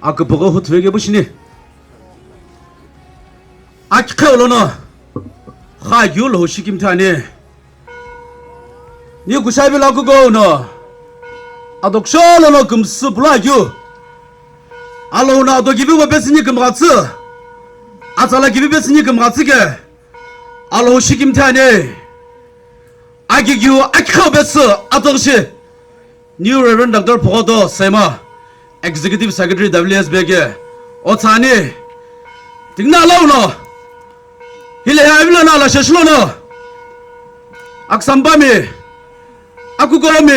아그 보고 후트에게 보시니 아키카올로너 하유로 시김타니 니 구샤빌 아쿠쿠hou너 아독쇼로너 금스 불라유 알로나 아도 기비고 베스니 금가츠 아살라 기비 베스니 금가츠게 알로 시김타니 아기규 아키카오 베스 아독시 뉴 레버런드 닥터 보고도 세마 Executive Secretary WSB게 오타니 딩나라우노 힐레하빌라나 라셔슬로노 악삼바미 아쿠쿠hou미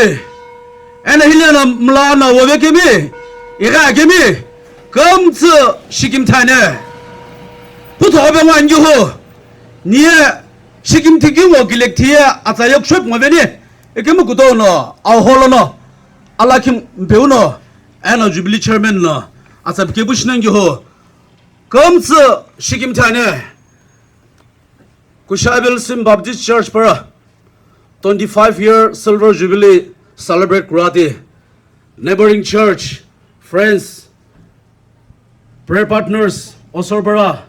에나 힐레나 물라나 워베케미 이가게미 검츠 시김타네 부토병완 유후 니에 시김티기 워길렉티에 아자역 쉐프 모베니 에케무 구도노 아홀로노 알라킴 배우노 에나 Jubilee chairman no asab ke bushnan gi ho kamts shikimtane Kushiabill Sim Baptist Church para 25-year silver jubilee celebrate kurati neighboring church friends prayer partners osor para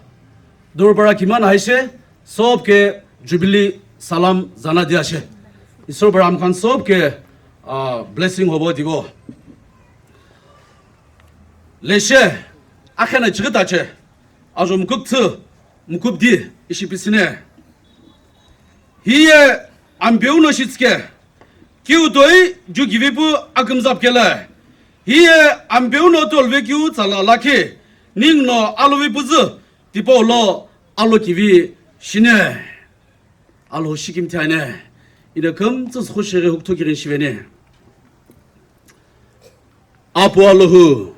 dur para kiman haise sob ke jubilee salam jana dia she isor para am khan sob ke blessing hobo dibo 레셰 아카나 지그다체 아주 묵극트 묵급디 이시비스네 히에 암베우노 시츠게 기우도이 주기비부 아금잡켈레 히에 암베우노 돌베기우 잘라라케 닝노 알로비부즈 디포로 알로기비 시네 알로 시김타네 이르 금츠 소시레 훅토기린 시베네 아포알로후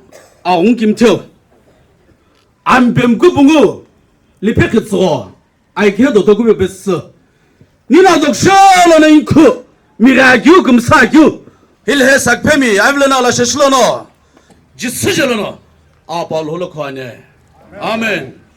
아옹 김태우 안뱀구 붕우 리페크츠고 아이케도 도구베 베스 니나독 샤라네 인쿠 미라규 금사규 힐헤 삭페미 아블라나라 셰슬로노 지스젤로노 아발 홀로코아네 아멘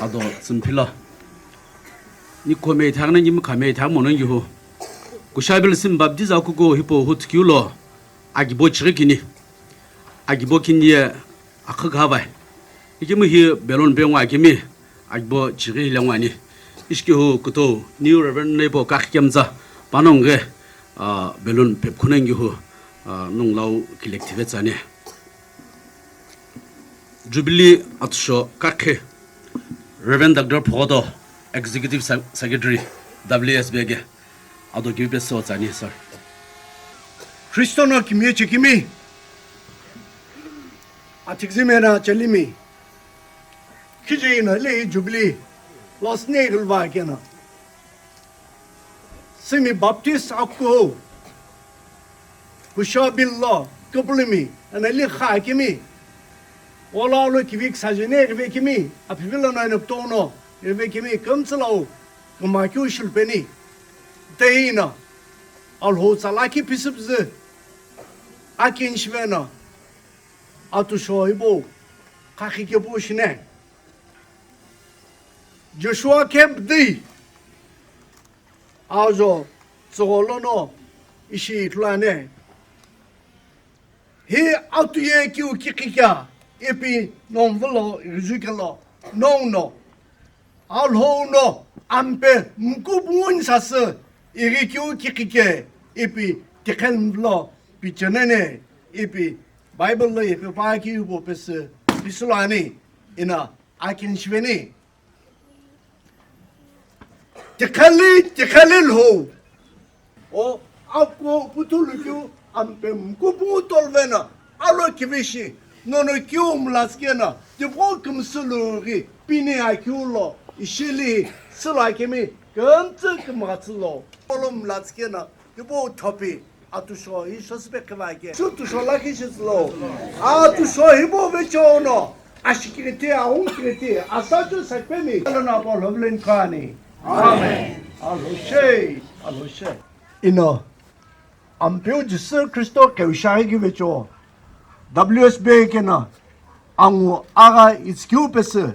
아도 슴필라 니코 메이타는 님 카메이타 모는 이후 Kushiabill Sim Baptist Akukuhou hipo hutkiulo agibo chirikini agibo kinye akhabai Ikimi hi belon bengwa ikimi agbo chiri langwani. Iski ho kuto new reverend nebo kakyamza panongge belon pepkhunengi ho nonglau collective tsane. Jubilee atsho kakhe Reverend Dr. Podo Executive Secretary WSBG ado gibi so tsane sir. Kristono kimye chikimi atikzimena chalimi kijina le Jubilee los negel vakena Sumi Baptist Akukuhou Kushiabill lo kuplimi anali khakimi wala lo kivik sajene vekimi apivilo na noptono vekimi kamtsalo kumakyu shulpeni teina alho salaki pisibze akin shvena atu shoibo khakike boshne Joshua kebdi azo zolono ishi tlane he atu ye ki ukikika epi non velo rizikalo no alho no ampe mkubun sase irikyu kikike epi tekenvlo pichanene epi bible lo epi paki ubo pes pisulani ina akin shveni tekhalil ho o akko putulukyu ampe mkubu tolvena alo kivishi nono kyum laskena de vokum suluri pini akulo ishili sulakemi ganze kematslo olum laskena de bo topi atusho I suspect vake chutu sholaki slo atusho hibo vechono ashikirete aunkrete asajo sakpemi alona bolovlen kani amen aloshe ino ampeo Jesus Christo keushagi vecho WSB kena angu aga iskupese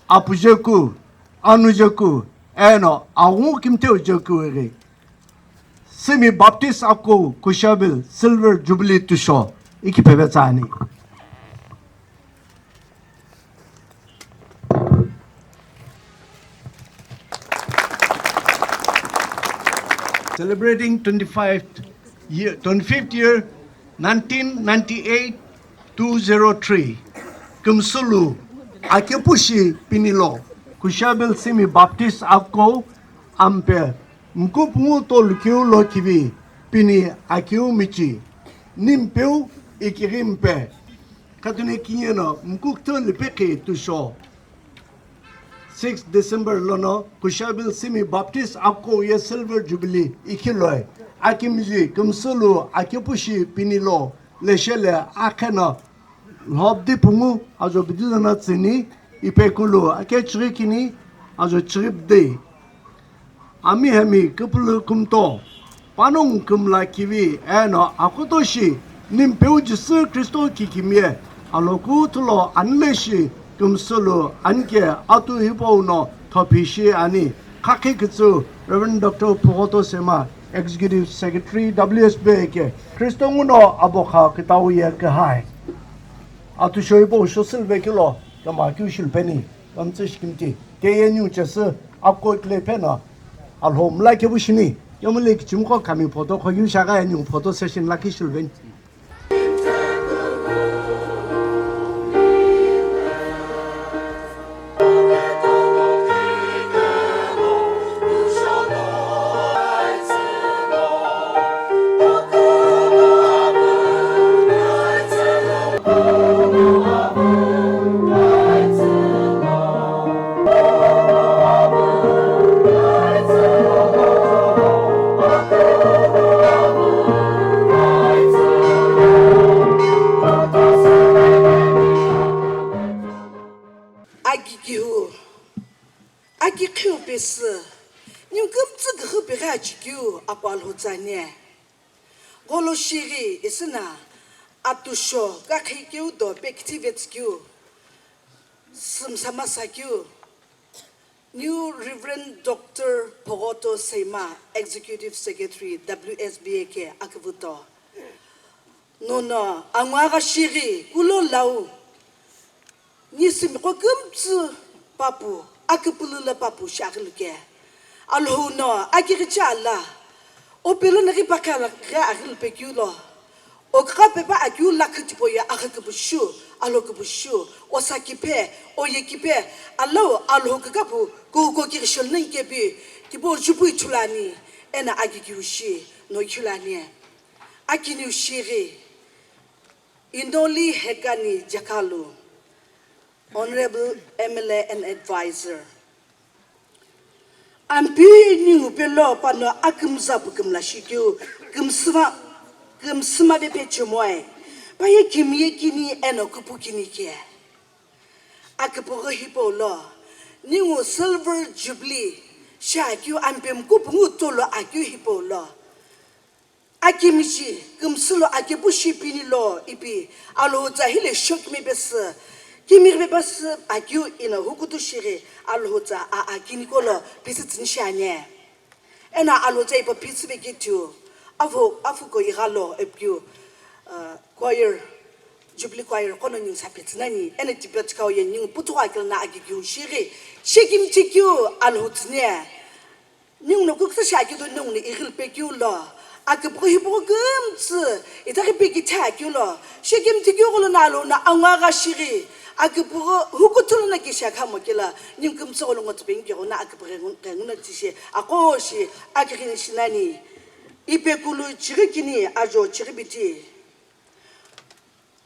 apujeku anujeku eno angu kimteo jeku ere Sumi Baptist Akukuhou Kushiabill Silver Jubilee to show iki pebetsani celebrating 25th year 1998-203 Kumsulu Akipushi Pinilo Kushiabill Sumi Baptist Akukuhou Ampe Mkupungu tol kiu lo kivi pini akiu michi nimpeu ikirimpe katune kinyeno mkukto lipeke to show 6 December lono Kushiabill Sumi Baptist Akukuhou ye Silver Jubilee ikiloi akimji kumsulu akipushi pinilo leshele akana lobdi pungu ajo biduna tsini ipekulu akechrikini ajo tripde Ami hemi kupulu kumto panong kumla kivi eno akutoshi nimpeu Jesus Christo kikimie aloku tulo anleshi kumsulu anke atu hipo no topishi ani kakikitsu Reverend Dr. Pogoto Sema Executive Secretary WSB ke Christo nguno aboka kitawiye ke hai atu shoibo shosil vekilo kama kyushil peni kamtsish kimti KNU chese apko klepena alhom like bushini yomle kichimko kami photo khoyu shaga enu photo session laki shulben Akukuhou bese nyum gumtse ghe bega chikyu akwal hotsanye golo shiri isna atusho gakhikyu do pektivetsku samsamasakyu New Reverend Dr. Pogoto Sema Executive Secretary WSBK Akuvuto Nono angwaga shiri kulo lau 你是美国根子巴布，阿个不了巴布下个了个，阿罗呢，阿个个家啦，我别了那个巴卡了个阿个了别个了，我卡别把阿个拉克就不要阿个不修，阿罗个不修，我啥个别，我也个别，阿罗个个不，个个修能个别，个不就不出来呢，哎那阿个个修，侬出来呢，阿个你修个。Indoli Hekani Jakalu, Honorable MLA and Advisor. I'm being below Pano Akumzabukum Lashikyu, Gumsma de Pechumoy, by a Kimikini and Okupukini care. Akapo Hippo law, New Silver Jubilee, Shaku and Bimkuputolo Aku Hippo law. Akimichi, Gumsulo Akibushi Pinilo, Ipi, Alhota Hile shook me best. Kimi best Aku in a Hukutushiri, Alhota, Akinikolo, Pisits in Shania. And Alhota for Pits get you. Afuko Iralo, a pew, choir, Jubilee choir, Cononing Sapits Nani, and a Tibetkau Yen, Putuakal Nagiku, Shiri, shake him take you, Alhot's near. New no cook the Shaki don't know the Iril Pecu law. Akukuhou gums, it a big tacular. Shake him to Yolonalo, Amaga Shiri. Akukuhou who could tell Nakisha Kamakilla, Ninkum solo what being your Nakapunatishi, Akoshi, Akinishinani, Ipekulu Chirikini, Ajo Chiribiti.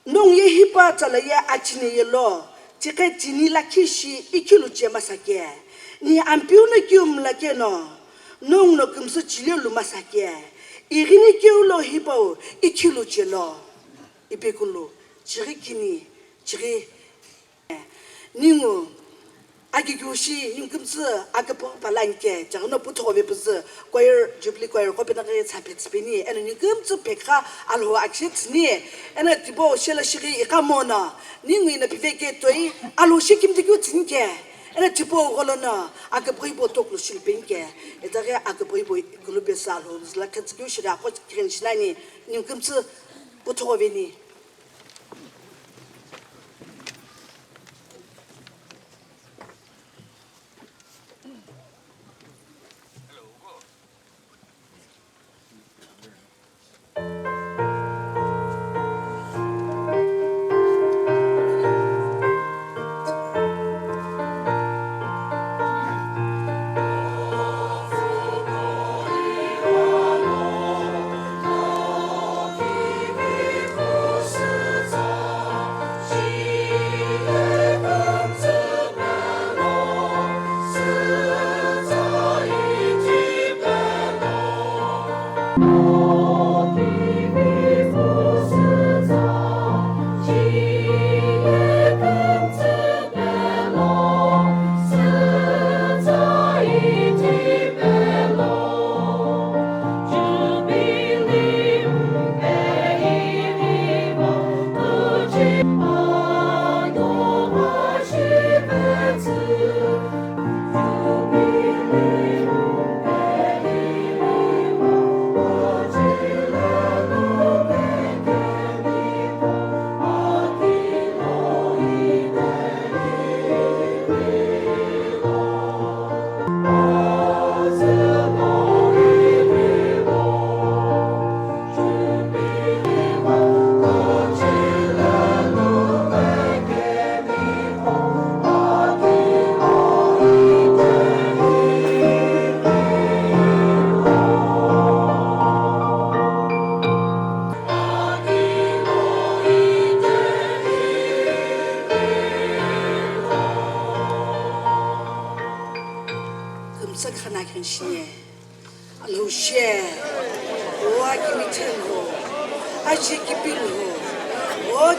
Non ye hipa talaya achine law, Tiketini Lakishi, Ikilu Masake. Ni Ampunacum Lakeno, non no cum such little massacre. Irinikulo hipo, Ikilu Jelo, Ipekulu, Chirikini, Chiri Ningo, Agigushi, Ninkums, Agapo Palanke, Jarno Putovipus, Choir, Jubilee Choir, Copenhagen, Sapets Penny, and Nikum to Pekra, Alho Actions near, and at the bow Shellashiri, Ramona, Ningu in a Piveke Toy, Alho Shikim the good Tinke. And a tipo Rolona, Agabribo Toklu Shilpinke, et a Agabribo Glubesal, who's like a Gushra, what Grinchani, Newcomes, Putovini.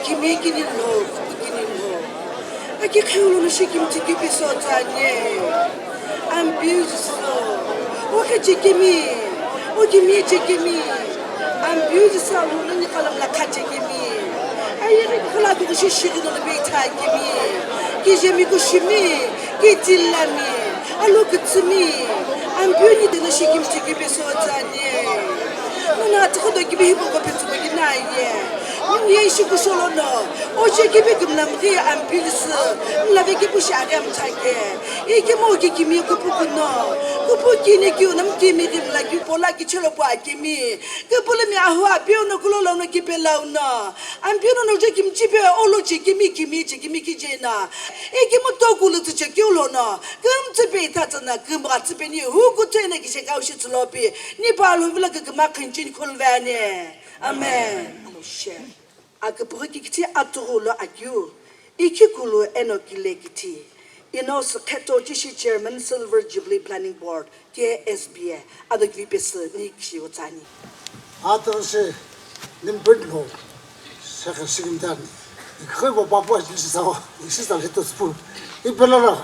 Viky Meitei, Akukuhou shaking to give so I'm beautiful. What can you give me? What give me to give me? I'm beautiful. When you call them like cat, give me. I call out the shit on the big time, give me. Give me Kushiabill, get it, let me. I look at me. I'm beautiful. Shaking to give so no, not to give me a to night, yeah. 也是个说了呢，我这给别个那么的安排的是，那边给不下的么才给，一个么给米个不可能，个不给你给那么给米的那给不那给吃了不爱给米，个不了米啊话，别那个老那给别老呢，安别那这给米这边哦了这给米这给米给这呢，一个么多过了这就够了呢，跟这边他真的跟我这边你胡个这那个些高些子老边，你把了为了个嘛肯定困完呢，阿门。Aku pergi kita atur lo aku, iki kulu enokile kita. Ino seketo jisi Chairman Silver Jubilee Planning Board KSB ada gripes ni kiwatani. Attribution nimbedlo sekesimdan. Ikhibo babo jisi sawa, jisi sawa itu sepuluh. Ibelara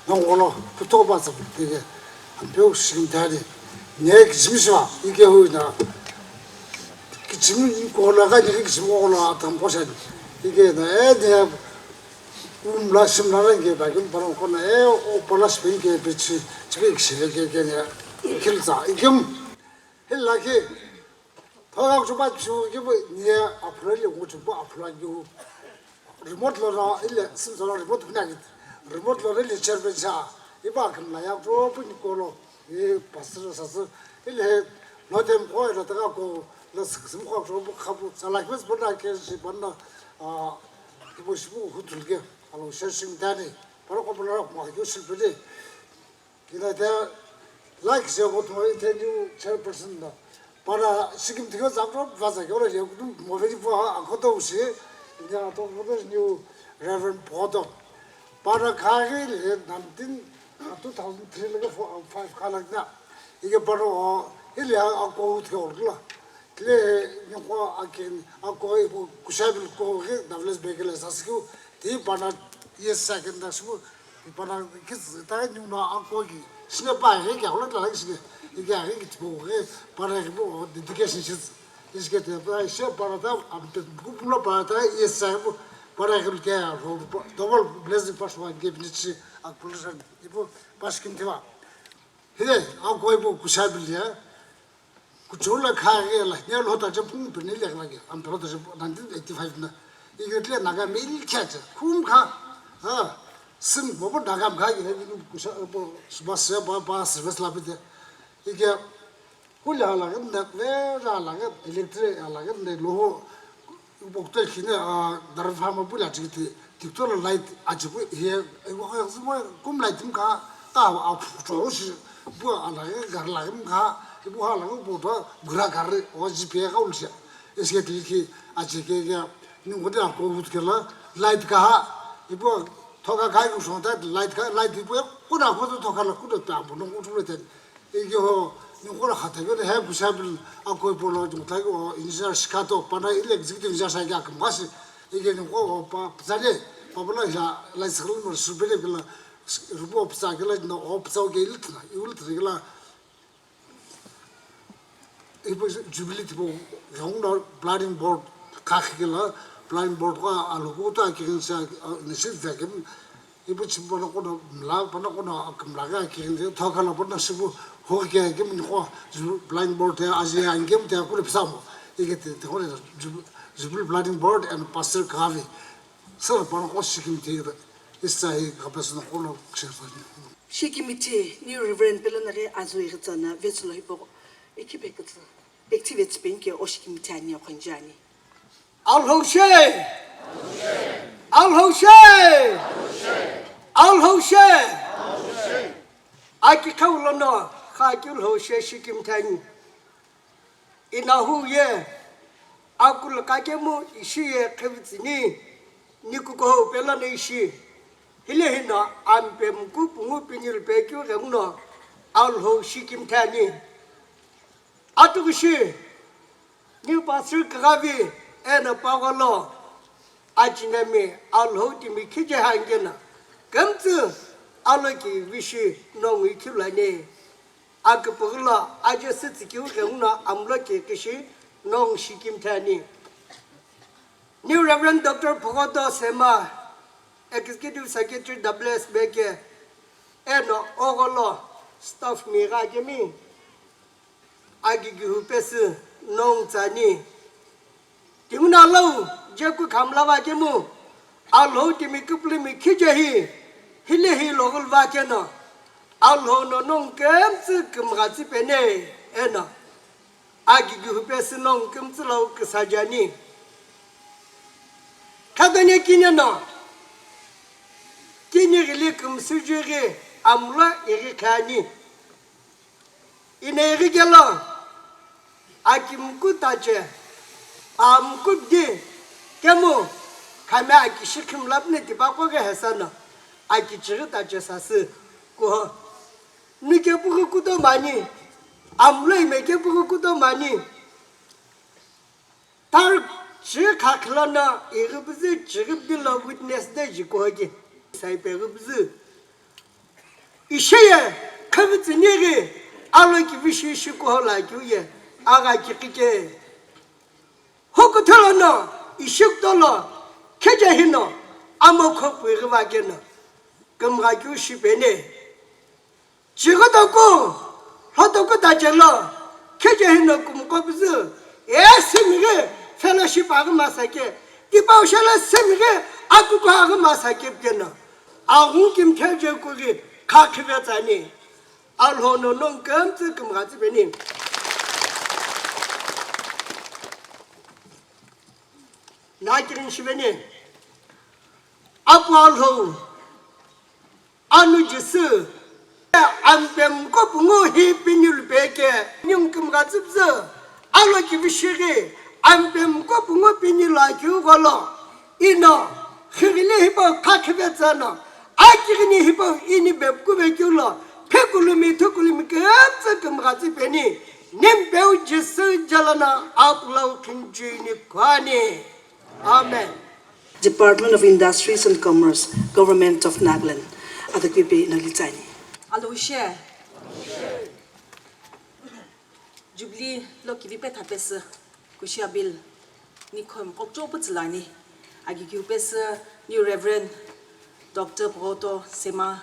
nongono puto basa putige. Ambil simdani. Nek jimiswa ike huina. 지금 고라가 이게 지금 오나 아탄 보셔 이게 내가 라심나는 게 바긴 바로 거네 오 폴라스 뱅게 비치 지금 시게게냐 길자 이게 헬라게 더가 좀 봐주 이게 뭐니 앞으로 오좀 뭐 앞으로 리모트로 일레 심서로 리모트 그냥 리모트로 일레 처리자 이바금 나야 좀 보니까로 이 바스로 사서 일레 너템 보여서 가고 나 스스로 가서 가고 살아가면서 보다 계시 봤나 아 이거 싶고 그들게 바로 셔싱다니 바로 거불러 막 교실 빌리 기다려 like 저거 또 인터뷰 체어퍼슨다 para 지금 되게 잡고 가서 겨울에 여기도 모르지 뭐 아무것도 없이 이제 또 모두 뉴 레버런 포도 para 가게 남든 2003년에 5 칼락나 이게 바로 일이야 아고 어떻게 올라 그래 뭐 아긴 아고 Kushiabill 거기 나블레스 베겔에 사스고 이 바나 예사긴다 싶고 이 바나 그다 누나 아고기 스냅바 얘기 올라가기 시게 이게 아기 보게 바나 뭐 데디케이션 이게 때 셔 바나다 아무튼 부풀어 바다 예사고 바나 그렇게 더블 블레스 파스와 기브니치 아플레션 이거 파스킨티와 हे कोई वो Kushiabill है कुछ और लखा है ला ये लोटा जब पुंग बने लगे हम तो 1985 ना ये એટલે नागा मेल क्या है खूब खा हाँ सिम वो पर नागा खा ये कुछ सुबह से बाबा सर्विस लापे थे ये क्या कुल हालांकि नकले हालांकि इलेक्ट्रिक हालांकि ने लोहो उपयोगिता किने दरफा में पुला चिकते टिकटोर लाइट आज वो ये वो कुम लाइट का आप जोश bu alay garlayım ga bu halanı burada gura garı o jipe ga ulşa eske tilki açıke ya ni goda ko butkela light ga bu toga ga ku sonda light bu kuna ko toga la ku ta bu no uçure ten ege ho ni gora hata gele he Kushiabill akoy polo jumta go injar shikato pana ile executive injar sa ga mas ege ni go pa zale pabla ya la skhul no subele gela rubo psagela no opsao gelitna ultrigela ipo Jubilee tipo gongna planning board kakhigela planning board ka alugota kinsa nisil zagem ipo chimbono kono mla bana kono akamlaga kinse thokala bana sibu hoge gem ni ko planning board te aje angem te ko psamo igete te hore Jubilee planning board and pastor kavi sir bana ko sikim te Isai kapasna kono chefani. Shikimiti new reverend belanare azuirtana vetslo hipo ekipekut ektivets benke oshikimiti ani okanjani. Al Hoshe Al Hoshe Al Hoshe Aki kaulana khakul Hoshe shikimtani inahu ye akul kakemu ishiye khevitsini Akukuhou pelana ishi hilehina ampe mku pungu pinil pekyu remno alho shikim tani atugushi new pastor kagavi ena pawalo ajinami alho timi kije hangena kamtu alaki wishi no wikilane akpugla ajesit kyu remno amlaki kishi no shikim tani New Reverend Dr. Pogoto Sema, Executive Secretary WS Beke, Eno Ogolo, Staff Miragemi, Agigu Pesu, Nong Tani, tiếng nào lâu giờ cứ khám la vài cái mù lâu thì mình cứ plei mình khi chơi hi lệ hi lo gol vài cái nó lâu nó nông kém chứ cầm gạt chứ bên này nó agi gu pe si nông cầm chứ lâu cái sa jani khát anh kia nó kia cái lệ cầm sư chơi amla cái khani ine cái lo akim ku tache am ku di kemu kame aki shikim labne ti ba ko ga hasana aki chiri tache sase ko ni ke bu ku to mani am lei me ke bu ku to mani tar chi khaklana iribzi chiri bila witness de ji ko gi sai pe ribzi isheye kavitsi nigi alo ki vishi shi ko la ki ye aga kike hokotolo ishukdolo keje hino amoko pwirwa gena kamra kyu shibene chigodoko hodoko dajelo keje hino kumko bizu esimire fellowship aga masake dipawshala semire akukuhou aga masake gena agun kim keje ko ge khakhibe tani alhono non kamtse kamra tibeni Nakirin shivene apalho anu jisu ambem ko bungo hi pinul beke nyung kum ga zibza alo ki bishige ambem ko bungo pinul la kyu golo ino khigile hipo khakbe zana akirini hipo ini beb ku be kyulo pekulumi tukulumi kamsa kum ga zibeni nimbeu jisu jalana aplo kinjini kwani Amen. Department of Industries and Commerce, Government of Nagaland. Adakwipe nalitani. Alo share. Jubilee lo kivipe tapes Kushiabill ni kom kokjo putlani. Agi kiupes New Reverend Dr. Proto Sema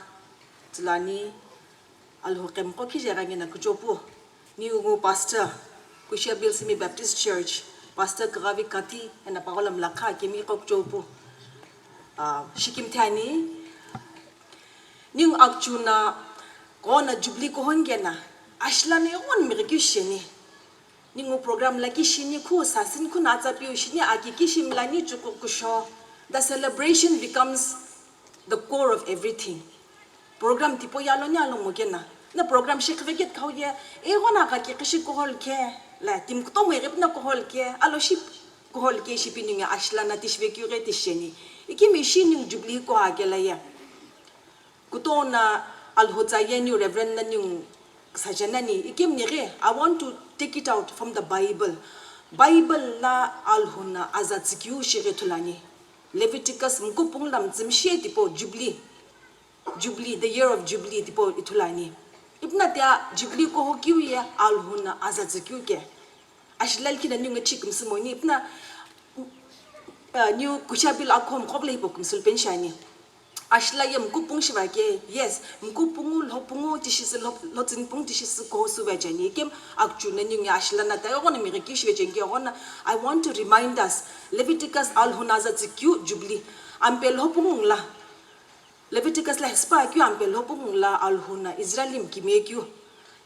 Tlani alho kem koki jerangin na kujopu. Ni ungu pastor Kushiabill Sumi Baptist Church. Pastor Gravi Kati and a parola mlaka kimi kokjopu. Shikim tani ning akjuna kona Jubilee ko hongena ashla ne on mirikusheni ningu program laki shini ku sasin ku natsapiu shini akikishim lani chukukusho. The celebration becomes the core of everything. Program tipo yalo nyalo mogena na program shikveget kauye e wana kakikishi ko holke la tim to mo rep na ko holke alo ship ko holke shipininga ashla na tishvekure tisheni ikimi shini Jubilee ko agela ya kutona alhotaye ni reverend na nyung sajanani ikim nire I want to take it out from the Bible la alhuna azatsikyu shiretulani Leviticus mkupung lam zimshe tipo Jubilee the year of Jubilee tipo itulani ibna tia Jubilee ko hokiu ya alhuna azatsikyu ke ashlal kina nyung chik msimoni ibna new Kushiabill akom koble hipokum sulpenshani ashla ye mkupung shibake yes mkupungu lopungu tishis lotinpung tishis ko suwejani kem akjuna nyung ashla na ta yona miriki shwejengi yona I want to remind us Leviticus alhunaza tsikyu Jubilee ampel hopung la Leviticus la spa kyu ampel hopung la alhuna Israelim kimekyu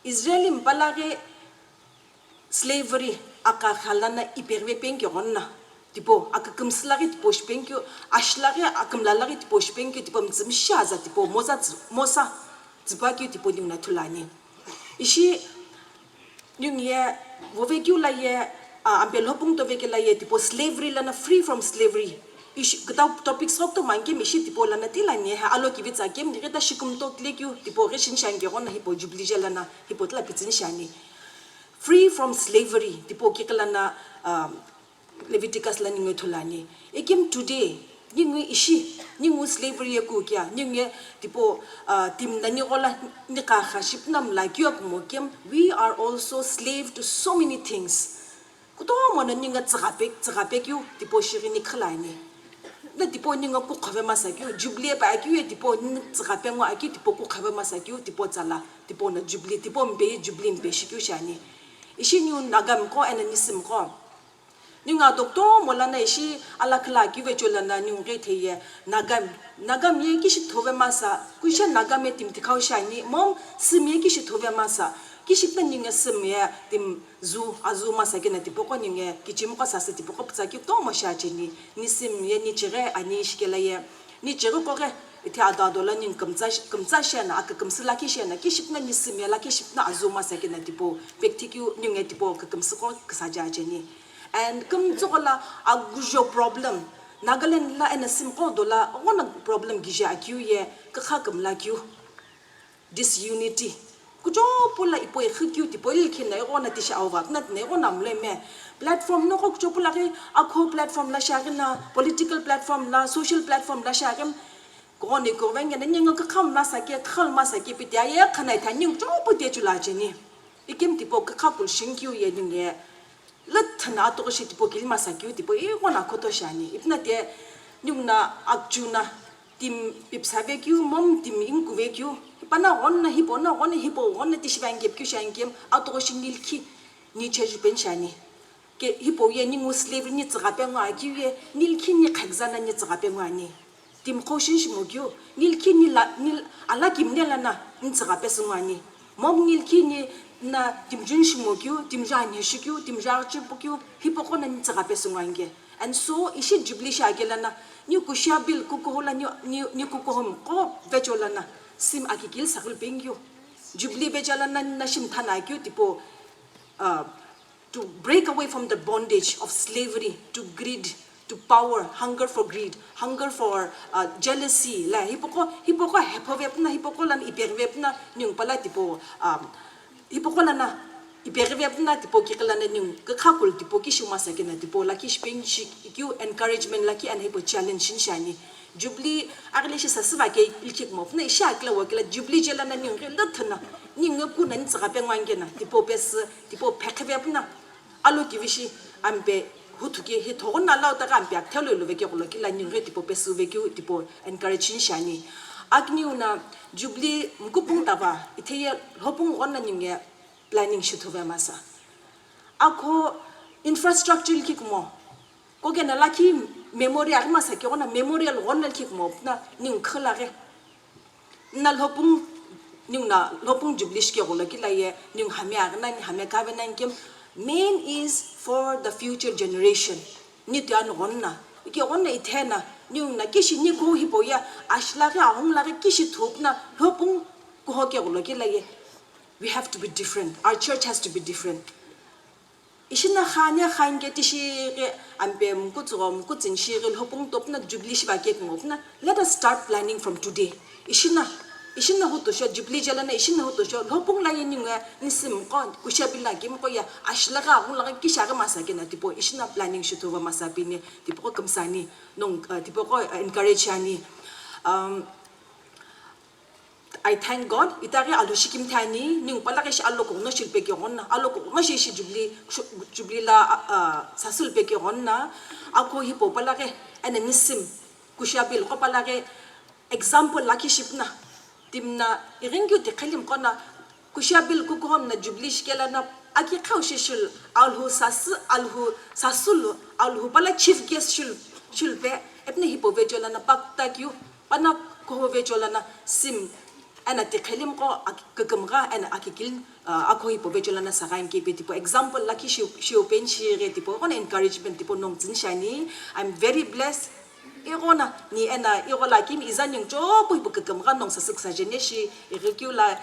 Israelim balage slavery akakhalana iperwe penki yona tipo akakumslari tipo shpenkyo ashlari akumlalari tipo shpenkyo tipo mzimshaza tipo mosa tsipakyo tipo nyuna tulani ishi nyungye vovekyu la ye ampelhopung to vekela ye tipo slavery lana free from slavery ishi kata topics rok to manke mishi tipo lana tilani ha alo kivitsa kem ngeta shikum to klekyu tipo reshin shange rona hipo Jubilee lana hipo tla pitsin shani free from slavery tipo kikalana Leviticus la ningu tulani ikim today ningu ishi ningu slavery ku kya ningu tipo tim nani gola nika khaship nam like you mokem we are also slave to so many things kuto mo na ninga tsagapek you tipo shirini khlani na tipo ninga ku khave masakyu Jubilee ba kyu tipo tsagape ngo akyu tipo ku khave masakyu tipo tsala tipo na Jubilee tipo mbe Jubilee mbe shikyu shani ishi nyu nagam ko enanisim ko Ninga doctor molana ishi ala kla kiwe cholana nyungre theye nagam ye kishi thove masa kusha nagame tim tikhau shani mom simye kishi thove masa kishi pen ninga simye tim zu azu masa kena tipoko ninga kichim ko sasa tipoko psa ki to ma sha chini ni simye ni chire ani shikela ye ni chire ko ge ite ada dola ning kamza shana ak kamsla ki shana kishi pen ni simye la kishi na azu masa kena tipo pektikyu ninga tipo kamsko ksaja chini and come to a gujo problem Nagaland la and a simple dollar one problem gija akyu ye kakam like you disunity kujo pula ipo hikyu tipo ilkin na ona tisha over not ne ona mleme platform no kujo pula akho platform la shagina political platform la social platform la shagam kone ko wenga na nyanga kakam la sakia khal masaki pitya ye khana thanyu jo pute chula jeni ikim tipo kakapul shinkyu ye ninge Latana to shit tipo kilma sakyu tipo e wana koto shani ipna te nyungna akjuna tim pipsavekyu mom tim inkuvekyu pana onna hipona onna hipo onna tishvangep kyu shangem ato shinilki ni cheju penshani ke hipo ye ni muslev ni tsrape ngwa kyu ye nilki ni khagzana ni tsrape ngwa ni tim khoshin shimogyu nilki ni la nil ala kimnela na ni tsrape sngwa ni mom nilki ni na timjun shimokyu timjani shikyu timjarchi pokyu hipokona ni tsagape sungwange and so ishi Jubilee shagelana ni Kushiabill kukuhola ni kukuhom ko vecholana sim akikil sakul pengyu Jubilee vecholana na shimthana kyu tipo to break away from the bondage of slavery to greed to power hunger for greed hunger for jealousy la hipoko hepovepna hipokolan ipervepna nyung pala tipo Ipokola na ipervepna tipo kikalana nyung kakakul tipo kishuma sakena tipo laki sping you encouragement laki and hipo challenge shani Jubilee agle shi sasva ke ilkik mop na shakla wakla Jubilee jelana nyung lathna nyung ku nan tsaka pengwangena tipo pes tipo pekvepna alo kivishi ambe hutuke he thona la ta ambe akthelo lo veke ko kila nyung tipo pes veke tipo encouraging shani Agniuna Jubilee mkupung taba itheye hopung onna nyinge planning shuthuve masa akho infrastructure kikmo ko gena laki memorial masa ke ona memorial onna kikmo na ning khlare na hopung nyungna hopung Jubilee ke gola kilaye nyung hamya na hamya ka benan kem main is for the future generation ni tan onna ke onna ithena nyung na kishi ni ko hipoya ashlare ahong lare kishi thopna hopung ko hoke goloke lage we have to be different our church has to be different ishina khanya khange tishire ambe mkutsom kutsinshire hopung topna Jubilee shibake ngopna let us start planning from today ishina hoto sho Jubilee jalana ishina hoto sho hopung la yeninga nisim ko Kushiabill la kim ko ya ashlaga ahong lare kishaga masakena tipo ishina planning shutova masapine tipo kamsani nong tipo ko encourage ani I thank God itari alushikim thani ning palakesh alloko no shilpe ke honna alloko ma shi Jubilee la sasul pe ke honna ako hipo palake and nisim Kushiabill ko palake example laki shipna timna iringyu te khalim kona Kushiabill ku ko na Jubilee shkela na aki khawshishul alhu sasul alhu pala chief guest shulpe epne hipo vejola na pakta kyu pana ko vejola na sim ana te khalim ko kakamga ana akikil ako hipo vejola na sarain ke tipo example laki shi open shire tipo on encouragement tipo nong shani I'm very blessed irona ni ena irola kim izanyong jopo hipo kakamga nong sasuk sa jeneshi irregula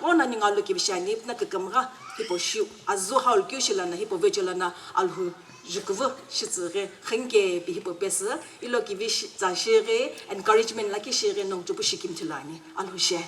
rona ni ngalo ke bishani na kakamga hipo shi azu haul kyu shila na hipo vejola na alhu jukvo shitsere khenke bi hipo pesa ilo ki vish za shere encouragement laki shere nong jopo shikim tulani alhu she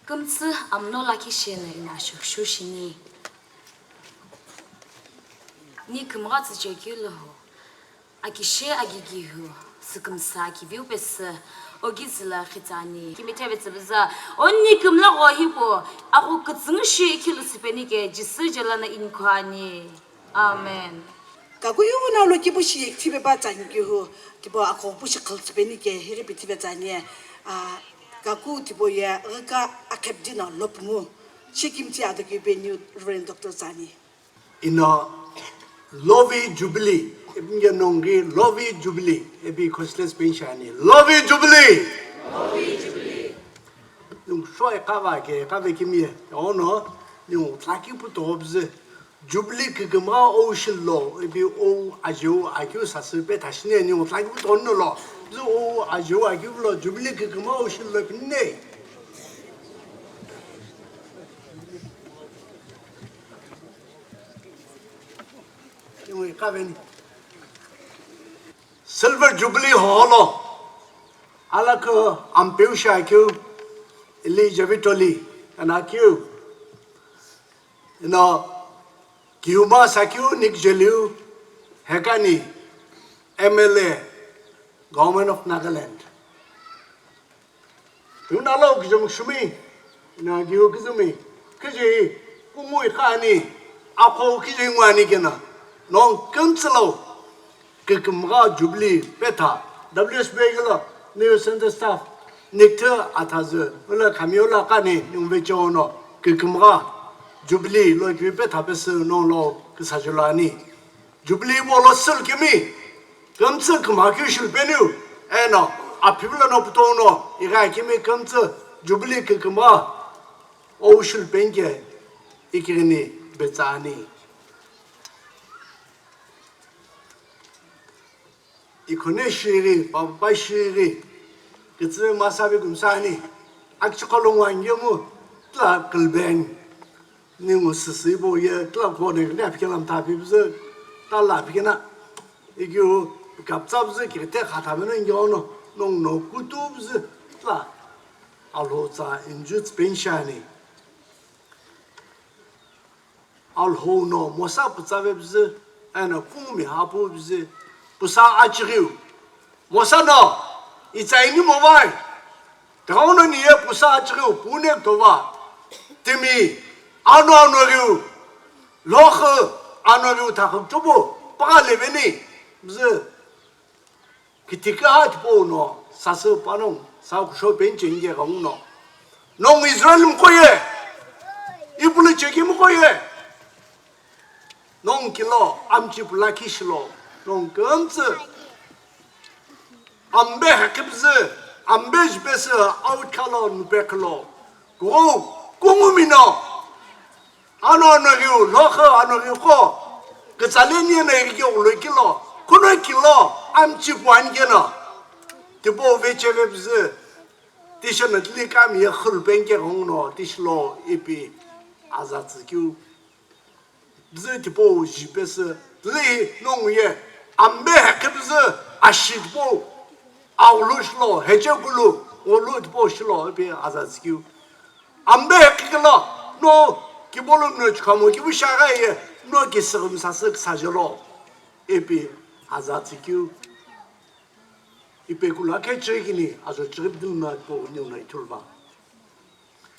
今次俺们弄了去些呢，那休息呢。你可么个子就够了吼？阿去些阿去给吼，是咁啥去viu不是？我给是了黑咋呢？你没特别是不是？我你可么了我一波，阿我个真是去了是被你给就是就了那银块呢。阿门。ka ku yu na lo ki bu shi ti be ba tsan ki ho ti bo a ko bu shi khal tbe ni ke hiri bi ti be tsan ye a ka ku ti bo ya ka a kep di na lo pu chi kim ti a de ki be new reverend dr zani in a lovey jubilee ibn ge nongi lovey jubilee ebi costless penshani lovey jubilee nung shoy ka ba ke ka be ki mi ono nung tlaki pu to obze Jubilee kigma o shillo ebi o ajo agyo sasbe tashne ni o tlagi tonno lo zo o ajo agyo lo Jubilee kigma o shillo pinne yo kaben Silver Jubilee holo alako ampusha agyo Elijavitoli anakyo Kiuma Sakyu Nick Jeliu Hekani MLA Government of Nagaland. Tunalo Kijum Sumi Na Giu Kizumi Kiji Umui Kani Ako Kijingwani Gena Non Councilo Kikumra Jubilee Beta WS Begala New Center Staff Nicter Atazu Ula Kamiola Kani Numvechono Kikumra Jubilee lo kipe tapes no lo kisajulani Jubilee bolo sul kimi kamse kmakyu shilbenu eno apibla no putono ira kimi kamse Jubilee kikma o shilbenge ikirini bezani ikone shiri baba shiri kitse masabe kumsani akchikolongwan yemu tla kalben Ningu sisi bo ye klap ko ne ne pikelam ta pi bze ta la pikena igyo kapsa bze ki te khata men ngono nong no kutu bze la alo za injut penshani al ho no mosa putsa bze ana kumi hapo bze pusa achriu mosa no itsaini mobile taono ni ye pusa achriu pune towa timi Ano loch ano takum tubo paleveni bze kitika hat pono sasu panong sa sho benjinge gongno nong Israel mkoye ibule cheki mkoye nong kilo amchi blakishlo nong gamze ambe hakibze ambe jbese outkalo nbeklo go gumumino Ano nagyu lokho ano ko ksaleni na igyo lokilo kuno kilo amchi kwangena tibo vechele bze tishana tlikam ye khulbenge ngno tishlo ipi azatsku bze tibo jipes li nongye ambe hakbze ashidbo awlushlo hechegulu olud boshlo ipi azatsku ambe hakilo no Kibolo no chamo kibushaga ye no kisum sasak sajolo epi azatiku ipekula kechegini azo tribdun na po nyuna itulba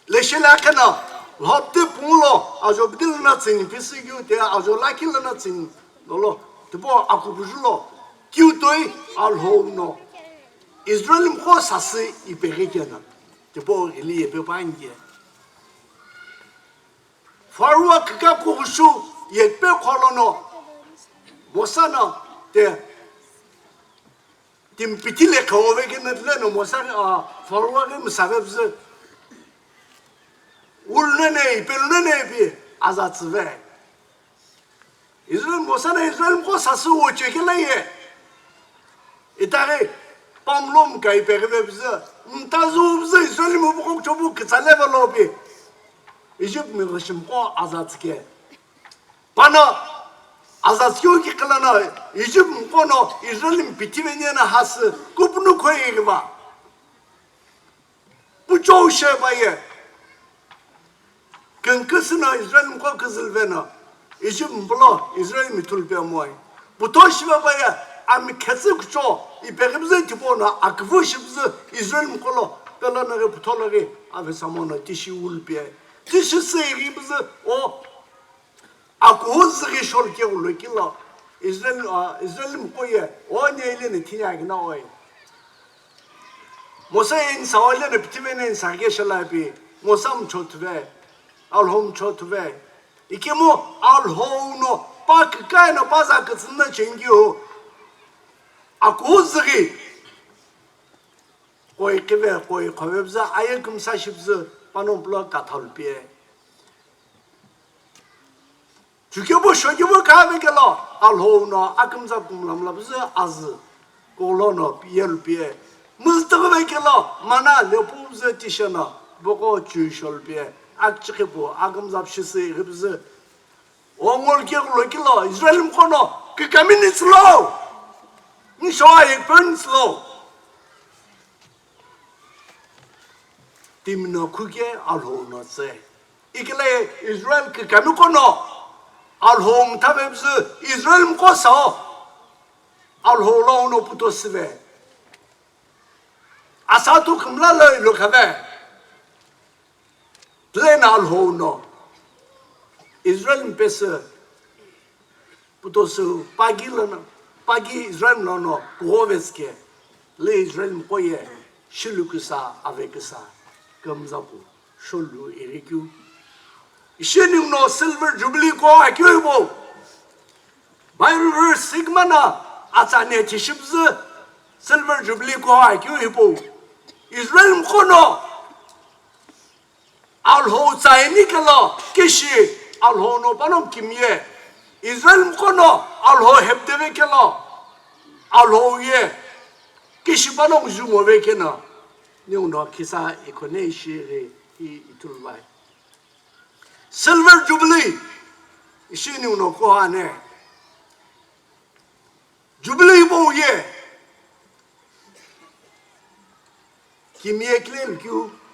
leshela kana lotte pulo azo bdil na tsin pisigu te azo lakil na tsin lolo tebo akukuhou kyutoi alhono Israel mko sasi ipekena tebo ili epepange Farwa kika kuhushu yekpe kolono mosana te timpitile kawe genetle no mosana farwa ge musabebze ulnene ipelnene bi azatsve Israel mosana Israel ko sasu ochekele ye itare pamlom kai pervebze mtazubze Israel mo bukok chobu kitsaleva lobi Egypt mi rishimko azatske. Bana azatskyo ki kılana Egypt mkono Israel'in bitiveniyene hası kupunu koyuyor. Bu çoğu şey bayi 근크스나 이스라엘 거 그슬베나 이집 물러 이스라엘 미툴베 모이 부토시바바야 아미 캐스쿠초 이 베르브제 티보나 아크부시브즈 이스라엘 콜로 달라나게 부토라게 아베사모나 티시 울베 티시 세이브즈 오 아쿠호즈게 숄게 울로킬라 이스라엘 거에 오네일레네 티냐게 나와이 모세인 사월레네 비티베네 사게샬라비 모삼 초트베 알홈 초트베 이케모 알호노 파크카이노 바자크스나 쳔기오 아쿠즈기 거의 그베 거의 거웹자 아예금 40즈 파노블라 카탈비에 죽여보 쇼겨보 가베gel로 알호노 아금자 kumlamlab즈 아즈 골로노 비엘비에 무스터베gel로 마나 레포브즈 티셔나 보고 주셜비에 악치케보 아금잡시스 흡즈 옹올게글로길로 이스라엘 코노 그 가미니슬로 니 쇼아이 펀슬로 팀노 쿠게 알호노세 이글레 이스라엘 그 가미코노 알홈 타베브스 이스라엘 코서 알호로노 부토스베 아사투 금랄로 로카베 플레나 알호노 이스라엘 베스 부토스 파기르나 파기 이스라엘 노노 고베스케 레 이스라엘 코예 실루크사 아베크사 감자부 숄루 이리큐 이시닝노 실버 주빌리 고 아큐이보 바이르 시그마나 아차네 티십즈 실버 주빌리 고 아큐이보 이스라엘 코노 알호 자이니칼로 키시 알호노 바놈 김예 이스라엘 코노 알호 헵데베켈로 알호예 키시 바놈 주모베케나 뉴노 키사 이코네시레 이 이툴바이 실버 주빌리 이시뉴노 코하네 주빌리 보예 김예 클레르큐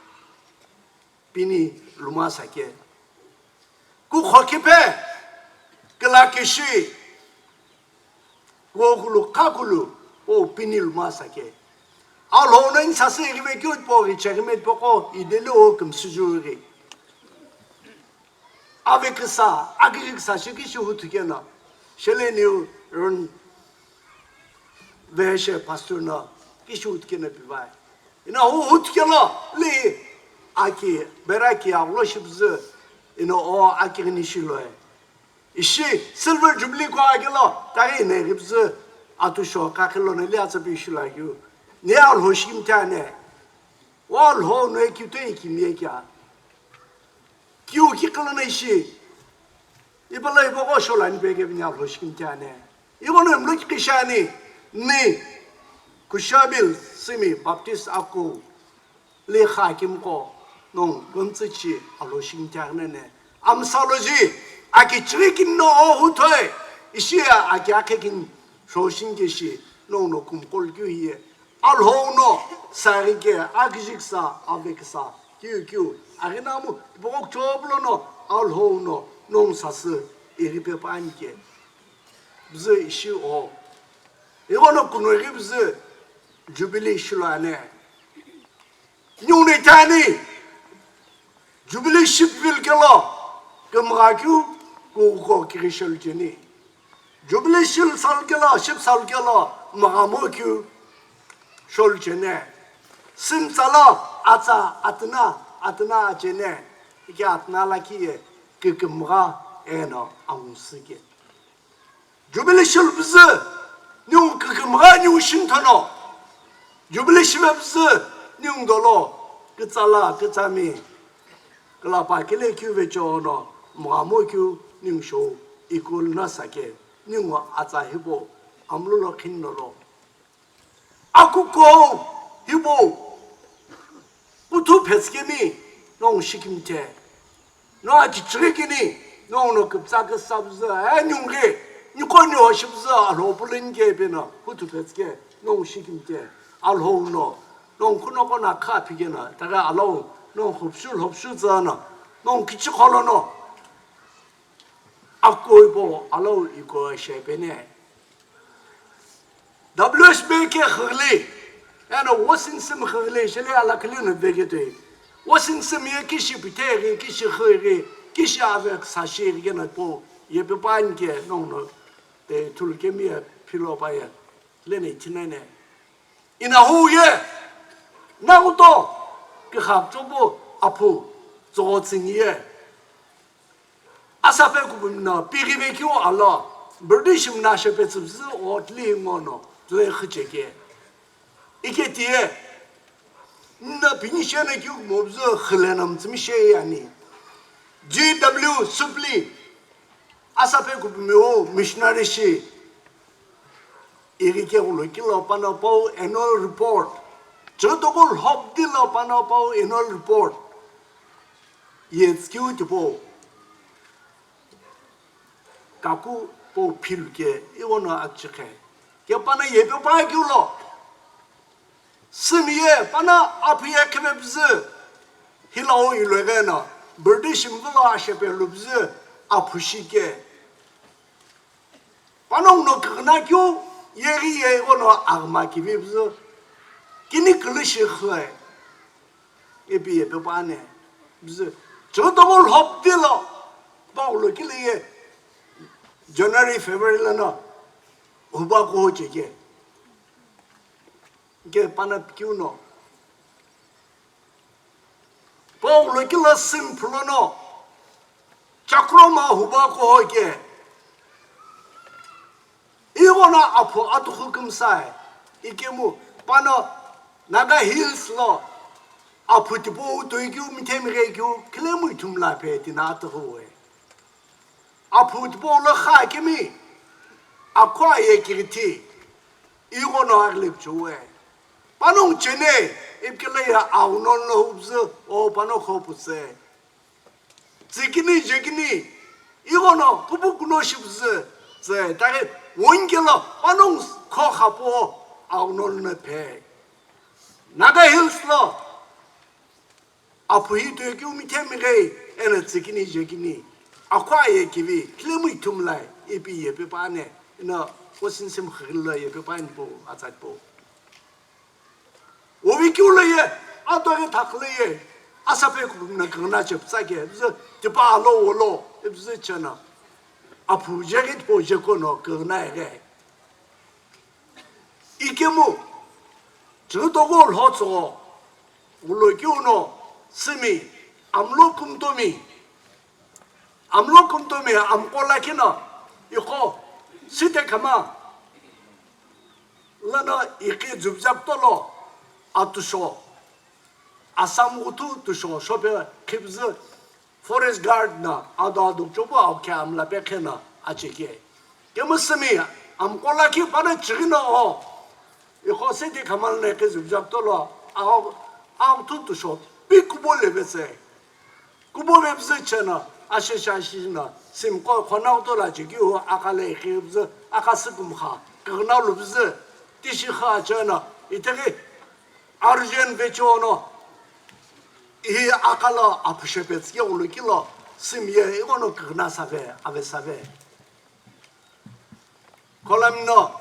피니 루마사케 ku khokipe klakishi gogulu kakulu o pinil masake alhonen sase gibi kyut pogi çekmet poko ideli o kumsujuri aveksa agiksa shikishi hutukena sheleniu ron veşe pastorna kishi hutukena bivay ina hutukena li aki beraki avloshibzu ino o akirini shiloe ishi silver jubilee ko agelo tagi ne gibzu atusho kakelo ne liatsa bi shilagyu ne al hoshim tane wal ho no ekute kimye kya kyu kiklo ne ishi ibala ibo sholan bege bi al hoshim tane ibono mluk kishani ni Kushiabill Sumi Baptist Akukuhou le hakim ko non gontsichi aloshing tyagne amsaloji aki trikin no ohutoy ishia aki akekin shoshin geshi no kumkolgyu hiye alhono sarige akjiksa aveksa kyu aginamu bok choblono alhono non sası eripe panke bize işi o evono kunogi bize Jubilee shulane nyune tani Jubilee shipville kelo kemrakyu ko kirishel jeni Jubilee shil sal kelo ship sal kelo magamokyu shol jene sim sala ata atna jene iki atna lakiye kemra eno amusike Jubilee shil bize nyung kemra nyu shintono Jubilee shibbize nyung dolo ketsala ketsami kelapa kele kyuvecho no mamo kyu nyung sho ikul na sake nyung aza hibo amlo khinno Akukuhou hibo putu peskemi nong shikimte no aji trekini no kupsa ka sabze nyungge nyukonyo shibze alo bulinge bena putu peske nong shikimte alhono non kunokona kapigena daga alo non hopshul zana 넌 기치 걸어놓 아꼬이보 알로 이거 셰베네 WSBK 흑리 야나 워싱슨 흑리 실레 알라클리는 베게데 워싱슨 예 기시 비테기 기시 흑리 기시 아베 사시르게나 보 예베반게 농노 데 툴게미에 필로바야 레네 티네네 이나후예 나고도 그 합조부 아프 조칭이에 아사페 구분나 비기베키오 알라 브리티시 나셔페츠즈 오틀리모노 드레흐제게 이게 뒤에 나 비니시아네 규 모브즈 흘레남 즈미셰야니 GW 수플리 아사페 구분묘 미셔너리시 이렇게 올라길로 빠나보 애널 리포트 저도골 헙딜로 빠나보 애널 리포트 예스큐티보 갖고 보 필게 이거는 악적해 개빠나 예배 바기로 스미에 빠나 앞에 케베브즈 힐라오 일레게나 브리티시 물라 셰벨루브즈 아프시게 빠농노 그나교 예리에 이거는 악마기비브즈 기니 글리시 흐에 예비 예배 바네 무슨 저도골 헙딜로 바울로 길리에 January, February na uba ko cheke ke pana kyu no Paul kila simple no chakroma uba ko ke iwana apo atu hukum sai ikemu pana naga hills lo apo tipo to ikyu mitemre kyu klemu tumla pe tinata hoye 아프트볼 하기미 아ኳ에 기르티 이거는 할립 좋아 반응 전에 입길래야 아우노노 없어 오 반응 호프세 지기니 이거는 부부구노 싶으세 제 다시 원길로 반응 코하고 아우노는 배 나가 힐스로 아프히 되게 미테미게 에너 지기니 아ኳ에 기비 클레무이 툼라이 이비 예베바네 나 호신심 흘러 예베바인보 아자보 오비큐르예 아도게 다클레예 아사페 구나 그나 접사게 그래서 디바로로 그래서 저나 아프제게 보제코노 그나에게 이게 뭐 저도골 허서 울로교노 스미 암로금도미 암로금도미 암골라키나 이거 시대카마 라나 이게 줍잡돌로 아투쇼 아삼구투 투쇼 쇼베 킵즈 포레스트 가드나 아다도 쪼보 아케 암라 베케나 아치게 게무스미 암골라키 바나 지기노 이거 시대카마네 그 줍잡돌로 아투 투쇼 비쿠볼레베세 쿠보베브스체나 아시샤시나 심고 권나우도라 지기우 아칼레 히브즈 아카스금하 그나루브즈 티시하 저나 이때게 아르젠 베초노 이 아칼라 아프셰베츠게 올르킬로 심예 이거는 그나사베 아베사베 콜람노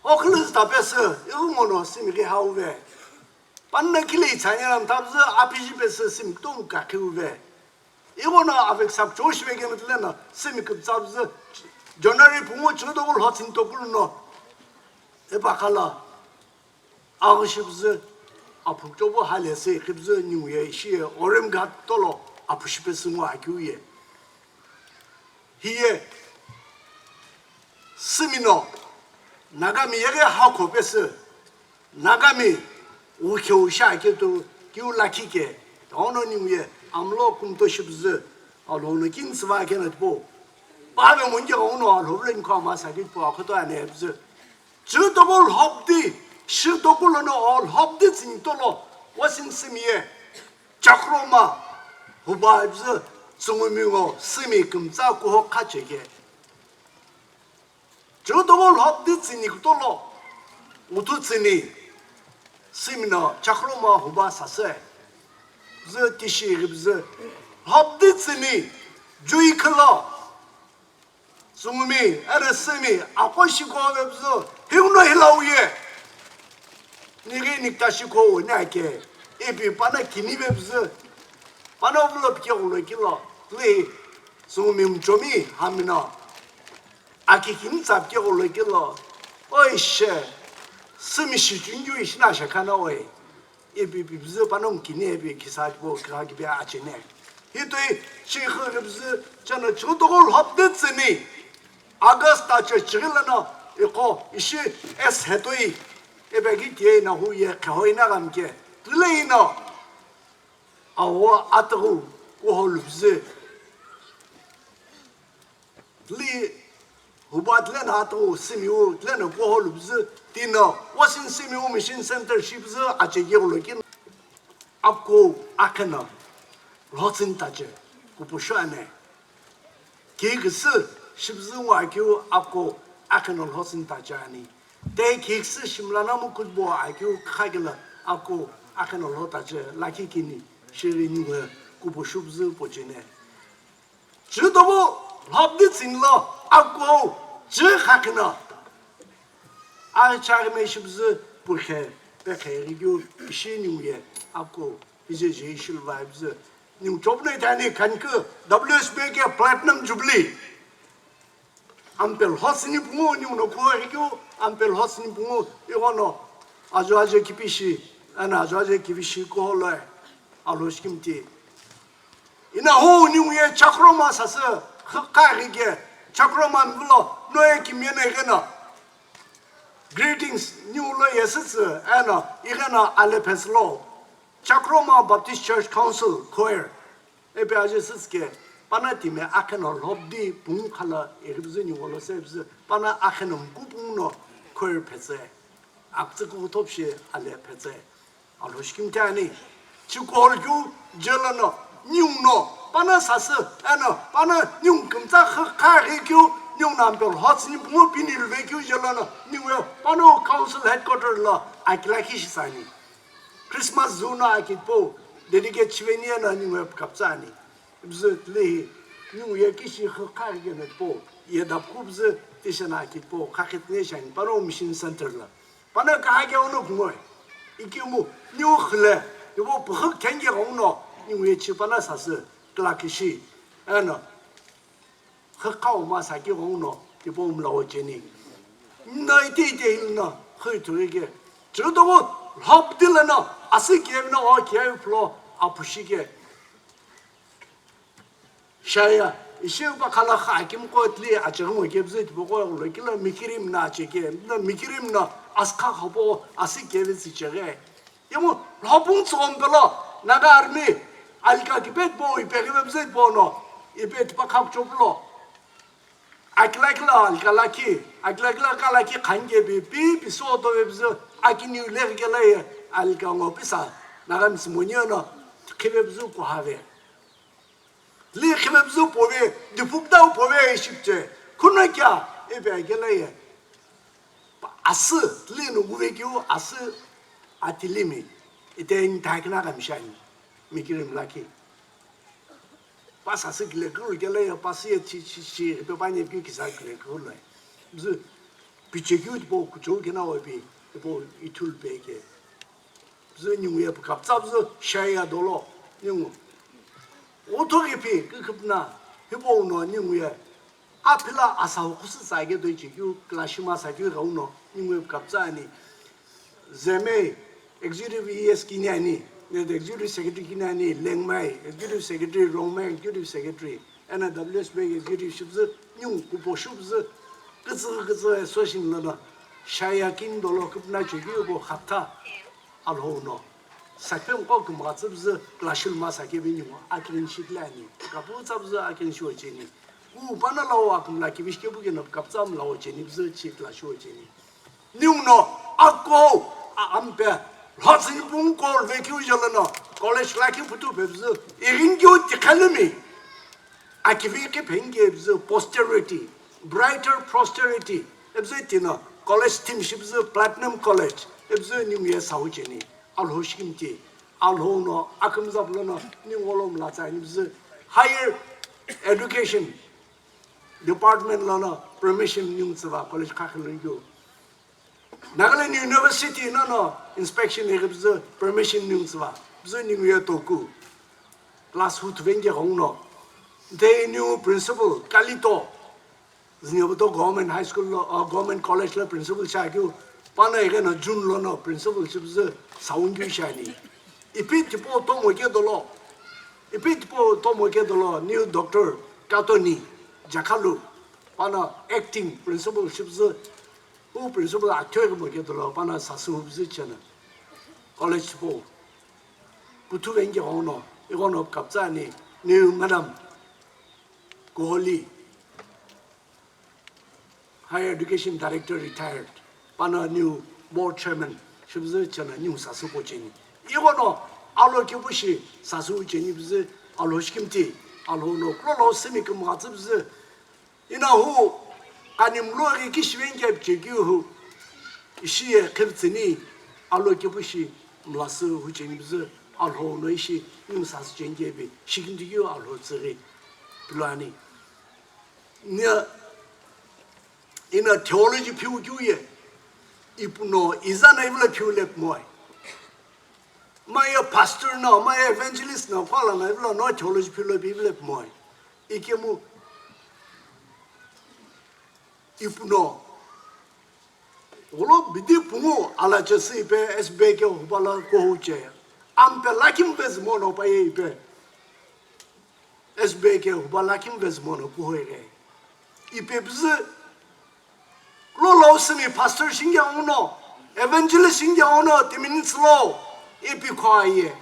오클스 타베스 이거모노 심게 하우베 반나킬이 자녀람 답즈 아피지베스 심동 가케우베 이거는 아베 삽 조시베게 못래나 스미급 잡즈 전화리 부모 저도를 하친 도불노 에바칼라 아그십즈 아프쪽부 할레세 킵즈 뉴에 시에 오름 갓돌로 아프시베스 뭐 아규에 히에 스미노 나가미 얘기 하고 베스 나가미 우켜샤게도 기울라키게 어느 뉴에 암로 꿈도십즈 알로는 긴스바게는 보 바베 문제가 오늘 알로블린 과마사기 보아고도 안 해브즈 저도볼 합디 시도불로는 올 합디 진도로 워싱스미에 자크로마 후바이브즈 중미고 스미 금자고 카체게 저도볼 합디 진이고도로 우투진이 스미나 자크로마 후바사세 저 티시르브즈 합디스니 주이클러 Sumi Sumi 아포시고 없어 해운노 헬라우에 니게 닉다시고 나게 에비 바나 기니베브스 바나 불러 비켜올로 길러 레 Sumi 좀이 하미나 아키 김잡게 올로 길러 어이씨 스미시 준규이 시나샤 카나오에 에비 비브스 바놈 기니에비 기사고 가기비 아치네 이또이 시흐르브스 저는 저도걸 합됐으니 아가스타 저치글라나 이거 이시 에스 해도이 에베기 디에나 후에 가호이나 감게 들레이나 아워 아트고 고홀브스 리 후바틀레 나토 시미오 틀레나 고홀브스 디나 워싱 시미오 미신 센터 십즈 아체기올로긴 앞고 아카나 로슨 타제 구포샤네 기그스 십즈와교 앞고 아카노 로슨 타자니 대 기그스 심라나무 굿보 아교 카길라 앞고 아카노 로타제 라키키니 시리니고 구포슈브즈 보지네 저도보 합디싱러 앞고 저 하크나 아차르메 십즈 부케 베케리교 시니우에 앞고 이제 제실 바이브즈 님 저번에 다니 간그 WSB의 플래티넘 주빌리 암펠 허스니 붕어 님노 고에교 암펠 허스니 붕어 이거노 아주 깊이시 아주 깊이시 고홀래 알로시김티 이나 호 님의 차크로마 사서 흑가리게 차크로마 불러 너의 김면에게나 greetings 뉴로 예스스 아나 이거나 알레페슬로 Chakroma Baptist Church Council choir ebe ajesske pana time akeno lobdi bung khala erbzeni wolo sebz pana akeno kubungno choir petse aktsku topshi ale petse aloshkim tani chigolgu jelano nyungno pana sas ana pana nyung kumta khagekyu nyung nambel hotsni bungo binil vekyu jelano nyung pana council headquarter la aklaki shisani Christmas zona akipo dedicate chvenia na ni web kapsani bzle ni yakishi khakage na po yeda kubz tishana akipo khakit nation paro mission center la pana kahage ono kumoy ikimu ni khle yobo bhak kenge ono ni wechi pana sas klakishi ana khakaw ma saki ono yobo mlawo jeni na ite na khoytoge 저도 합딜나 아스게나 어케플로 아푸시게 샤야 이슈가 칼라 하김 거틀이 아저거 gebzet 보고 로킬라 미키림나 제게 나 미키림나 아스카 하보 아스게베스 제게 여모 라봉 좀벨라 나가 아르미 알카 기벳 보이 베gebzet 보노 이베트 바캅 좁로 아클라클라 알칼라키 칼라키 간게비 비비소도 웹즈 아기니 레르게라에 알강오 비사 나감스 모니어나 케베브즈 고하베 리 케베브즈 보베 디푹다우 보베 쉽제 코나키아 에베게라에 아스 리노 우베기오 아스 아틸리미 이테인 타이크나 감샤니 미키림 라키 파사스 글레그르게라에 파시에 치치치 베바니 비키사 글레그르레 무즈 비체규드 보고 저기나 오비 뭐 이틀 베게 무슨 용에 갑자기 샤야 돌로 용 오토게피 그급나 해보노 용에 아필라 아사오 쿠스 사게 되지 요 클라시마 사게 가우노 용에 갑자니 제메 executive ES 기냐니 네 executive secretary 기냐니 랭마이 executive secretary 롱마이 executive secretary and WSB executive ship스 용 구보슈스 그즈 소신나나 샤야킨 돌로 급나 주기고 하타 알호노 사평 꼭 맞습스 클라실 마사게 비니고 아킨 시클라니 가부잡즈 아킨 쇼치니 우 바나라오 아금라 기비시게 부게는 갑잠 라오치니 즈 치클라 쇼치니 뉴노 아코 암베 하진 bun골 베큐절나 콜레지 라키 부투 베브즈 이긴교 티칼미 아키비케 뱅게브즈 posterity brighter posterity ebzetina college team ship's platinum college ebze new year saucheni alhoshkimti alhono akamzablono ni wolom la cha ni bze higher education department lana permission yung sa college kakilin yo. Nagaland university no inspection egibze permission yung sa bzo yung yo toku class hut venge hong no. They new principal kalito zniyoto government high school lo government college lo principal shagyu pana egena jun lo no principal shibze saungyu shani. Ipit tipo to mo ke dolo. Ipit tipo to mo ke dolo new doctor katoni jakalu pana acting principal shibze who principal actor mo ke dolo pana sasu bzi chana college po kutu venge hono igono kapzani new madam Kohli higher education director retired pana new board chairman shibze chana new sasu po cheni 이거는 알로 기부시 사수 제니브즈 알로 시킴티 알로노 클로 세미 그 마츠브즈 이나후 아님 로기 기시wen게 제규후 시에 컵즈니 알로 기부시 플러스 후제니브즈 알로노 이시 님 사수 제니게비 시긴디교 알로 즈리 플라니 냐 이나 테올로지 피우교에 이쁘노 이자나 이블레 피울렉 모이 my pastor no, my evangelist no, follow my no theology people people more. Ikemu ipuno. Olo bidi pungu ala chesi pe SB ke hubala ko huche. Ampe lakim bez mono pa ye pe. SB ke hubala kim bez mono ko hoye. Ipe bz lo semi pastor singya uno, evangelist singya uno 10 minutes low. 이피kwaye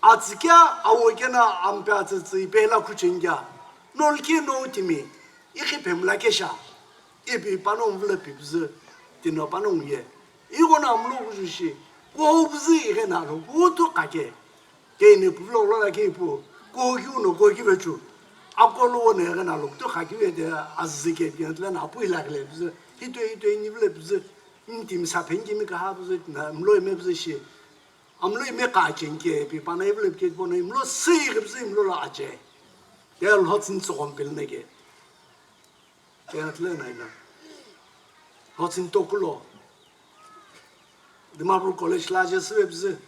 아츠캬 아오게나 암페아츠츠 베라 쿠친갸 놀키 노티미 이히 뱀라케샤 이피 파농블레피브즈 디노 파농예 이거는 암로구주시 고브즈 이게나로 고토 가게 게네 불로라게 부 고기우노 고기베주 아콜로네 게나로 또 가기웨데 아즈게 비엔틀라 아푸일라글레브즈 히토 니블레브즈 인팀 사pen기미가 하부즈 나 물로에 맵즈시 암로에 메가진게 비바나이블 게 보내 물로 세이급즈 물로 아제 열 허튼 조금 빌네게 걔한테는 허튼 토클로 디마블 콜레지 라제스 웹즈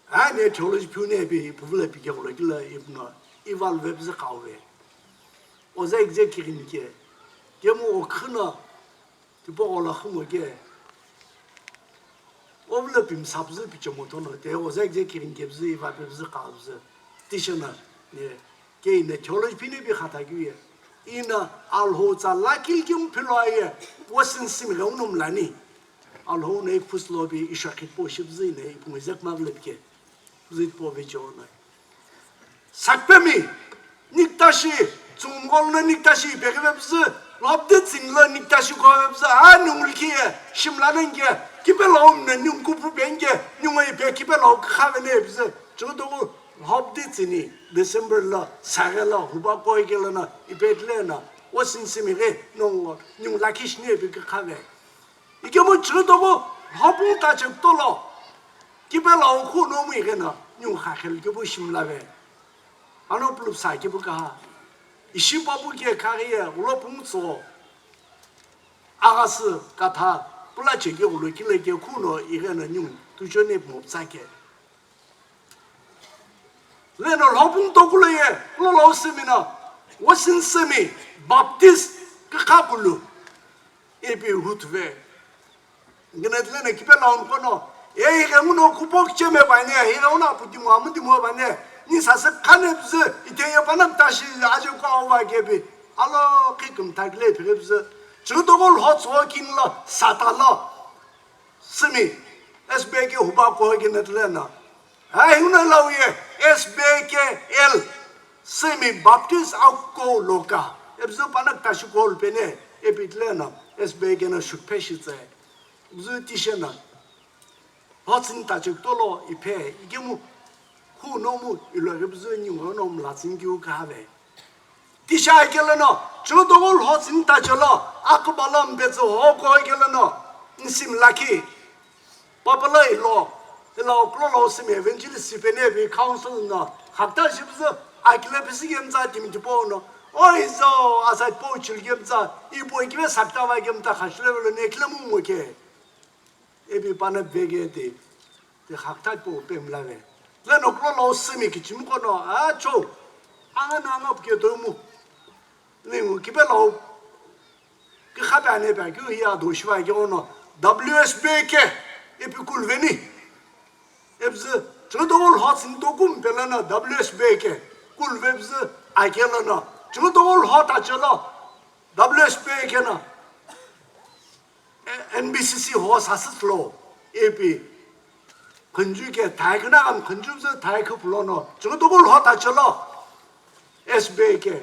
아네 theology 퓨네비 부블레 비게고로 길라 이브나 이발 웹즈 가오베 오자 executive 게모 오크나 디보올라 흐모게 오블럽임 삽즈 비점모토노 대오자 executive 게브즈 이바베브즈 가브즈 티셔나 네 게이네 theology 피네비 하다기에 이나 알호자 라킬김 필로아예 워슨 시미롱놈라니 알호네 푸슬로비 이샤킷 포십즈네 부메작 마블럽게 부짓 포베조나 삭페미 닉다시 중골나 닉다시 베게베브즈 럽드 징러 닉다시 고베브즈 아누울키에 심라는게 기벨롬네 뇽쿠프 벤게 뇽의 베키벨로 카베네브즈 저도 럽드 징이 디셈버라 사겔라 후바코이겔나 이베틀레나 워신시미게 농 뇽라키시네 베게 카베 이게 뭐 저도 허붕다 적돌로 기벨로 후노미게나 뇽하켈 기부 심라베 아노플룹 사기부가 이시바부게 가리에 울어붕소 아가스 가타 플라체게 울어길레게 쿠노 이거는 뇽 두전에 못사게 레노 러붕도굴레에 로로스미나 워신스미 밥티스 카카불루 에비 후트베 그네들레네 기벨라온 코노 에이가 무노 쿠복체메 바냐 이가오나 부티 무함디 무바네 니 사서 카네브즈 이테야 바남 다시 아주 과와게비 알로 키금 타글레 비르브즈 저도골 호츠워킨라 사탈라 스미 SBK 후바코하기네들레나 아이훈나라우예 SBKL 스미 밥티스 아우코 로카 에브즈 바낙 다시 골페네 에비틀레나 SBK나 슈페시체 무즈 티셔나 호츠니 다적돌로 이페 이게 뭐 후 너무 일러르브즈니 원놈 라진기우 가베 디샤이겔노 저도골 호진다 절로 아크발람 베즈 호고이겔노 인심 라키 빠블라이로 老老师们问起的是被那边 council 呢，还到是不是？啊，给那不是检查点就报呢？哦，说啊，在报去检查，一报给那啥单位检查，还是那个那个么么个，一边把那别个的，这还到报别么来个？那老师们去怎么讲呢？啊，做，那不给多么？那我给别老，给下边那边给呀，都是话叫呢 ，WSB 个，一边kul分呢。也不是，这都我好听都公平了呢。WSB 个，古为不是爱见了呢，这都我好大家了。WSB 个呢，NBCC 好啥事了？也比，根据个台个那个根据是台个不了呢，这都我好大家了。SB 个，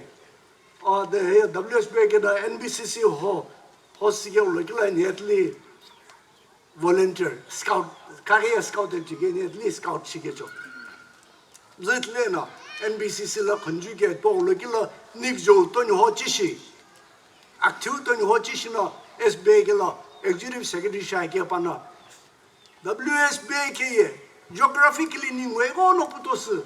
哦，对，WSB 个的 NBCC 好是个那个年里 volunteer scout。Kaya scout de jige at least scout chige jo. Zet le na NBCC la conjugate bo le gila nik jo to ni ho chishi. Active to ni ho chishi na SB gila executive secretary sha ke pa na. WSB ke ye geographically ni we go no putos.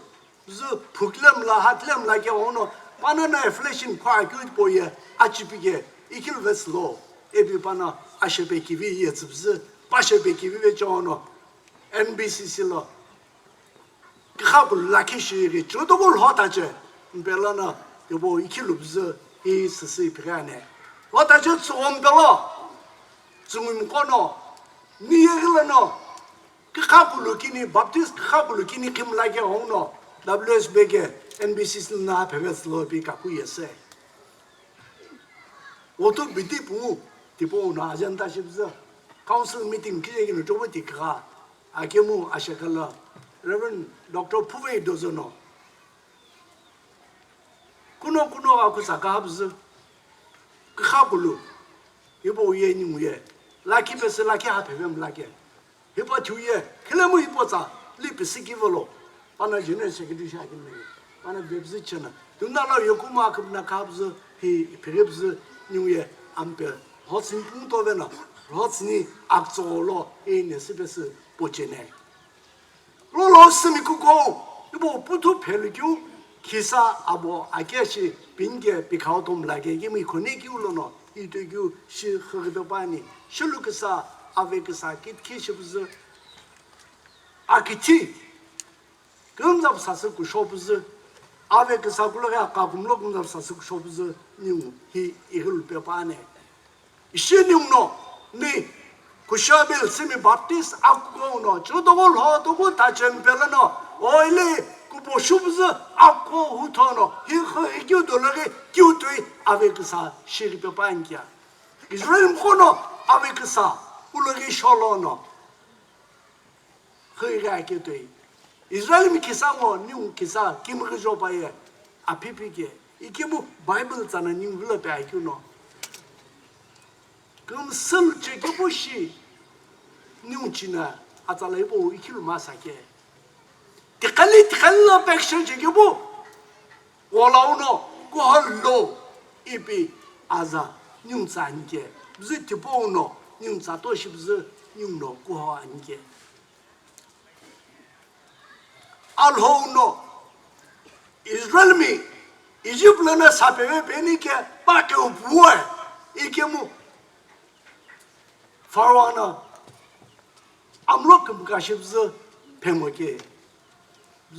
Z puklam la hatlam la ke ono pana na inflation kwa good boy ye achipige ikil ves lo ebi pana ashebe kivi ye zbz pashe kivi ve jo no NBCC 了，他不拉开是个，这都不好大家，别了呢，要不一起录制，一次是不干的，我大家做我们的了，做我们讲呢，你一个人呢，他不录给你，Baptist 他不录给你，他们来个红呢 ，WSB 个 NBCC 那排位是了，比卡古也是，我都没地步，地步那人他是不是？Council meeting 这个做问题卡。Akemu ashakala Reverend Dr. Puve dozono kuno aku sakabz khabulu ibo ye ni ye laki bes laki ha pevem laki ibo tuye kelemu ibo za lipsi givolo pana jene secretary shakin me pana bebzi chana dunala yokuma akna kabz hi prebz ni ye ampe hotsin punto vena hotni akzolo ene sibes 보지네. 로로스미 그거 이거 부터 펠교 기사 아보 아게시 빈게 비카오돔 라게 이미 코네기울로노 이되교 시 허그도 바니 실루크사 아베크사 kit키시브즈 아키치 금잡사스 구쇼브즈 아베크사 굴로가 까금로 금잡사스 구쇼브즈 니우 히 이글 베바네 이시니우노 니 Kushiabill Sumi Baptist Akukuhou no chudogol ho dogo ta chempela no oile kubo shubz Akukuhou to no hi kyu dolage kyu tui avec ça shiri pe pankia Israel mkono avec ça ulage sholo no khira kyu tui Israel mi kisa mo niu kisa kim gjo pa ye apipike ikimu Bible tsana niu vla pe aikyu no kum sul che kubushi 뉴치나 아달레보 이킬 마사게 티칼라 백션 제게보 월라우노 고할로 이비 아자 뉴산게 즈티보노 뉴자도시브즈 뉴노 고하안게 알호노 이스라엘미 이집트나 사페베 베니게 바케 부에 이게모 파라오나 암록 금가십즈 배모게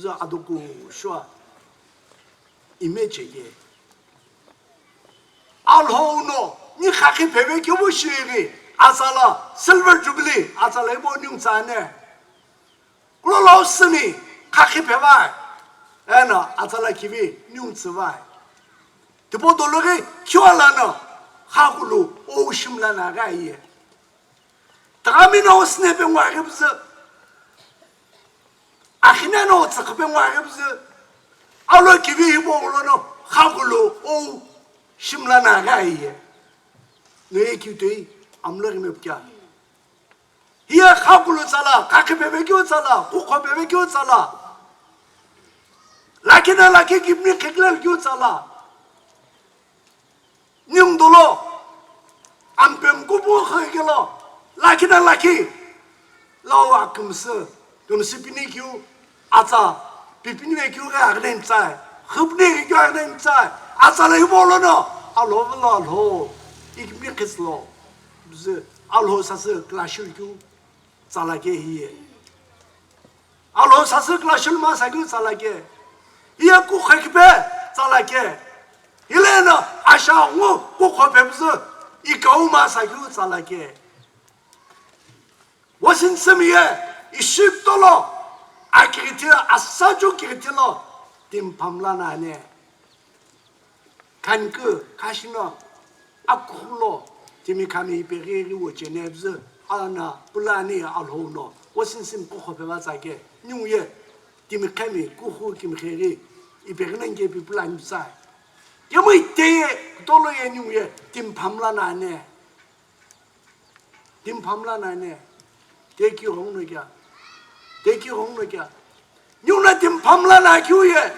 저 아도쿠 쇼아 이메지게 알호노 니 카키 베베 교보시리 아살라 실버 주빌리 아살레 보닝사네 글로로스니 카키 베바 에나 아살라 키비 뉴츠바이 드보돌로게 큐알라나 하굴루 오심라나가이에 다미노 스네베 와ገብ즈 아히나노 tsakbe 와ገብ즈 알로 키비 보로노 하굴루 오 심라나가이에 네 키트이 암르기 맵क्या हिया हाकुलो चला काके बेबे क्यों चला कोको बेबे क्यों चला लाकिना लाके किपने केकलल क्यों चला न्युंदोलो आमपेम को बो खगेलो लाकिना लाकी लावा कमस 금시 비니 교 아자 비비니 교가 아는 자 흡니 교가 아는 자 아자를 몰라노 알로블로 이게 미스로 무슨 알로 사스 클래시를 교 잘하게 해 알로 사스 클래시를 마사고 잘하게 이하고 하기배 잘하게 이래나 아샤고 꼭 하면서 이 가우마 사고 잘하게 워싱스미에 이 $10 아키리티 아사주 키리티로 팀 밤라나네 간그 가시나 아쿠쿠로 팀이 감이 베리리 오제네브즈 아나 불라니 알호노 워싱스미 꼭 하면서 자게 뉴에 팀이 감이 쿠쿠 팀이 헤리 이 베르는 게 비플란사 여기 때에 돌로에 뉴에 팀 밤라나네 팀 밤라나네 대기 홍로기야 대기 홍로기야 뉴나 팀 밤라나 교회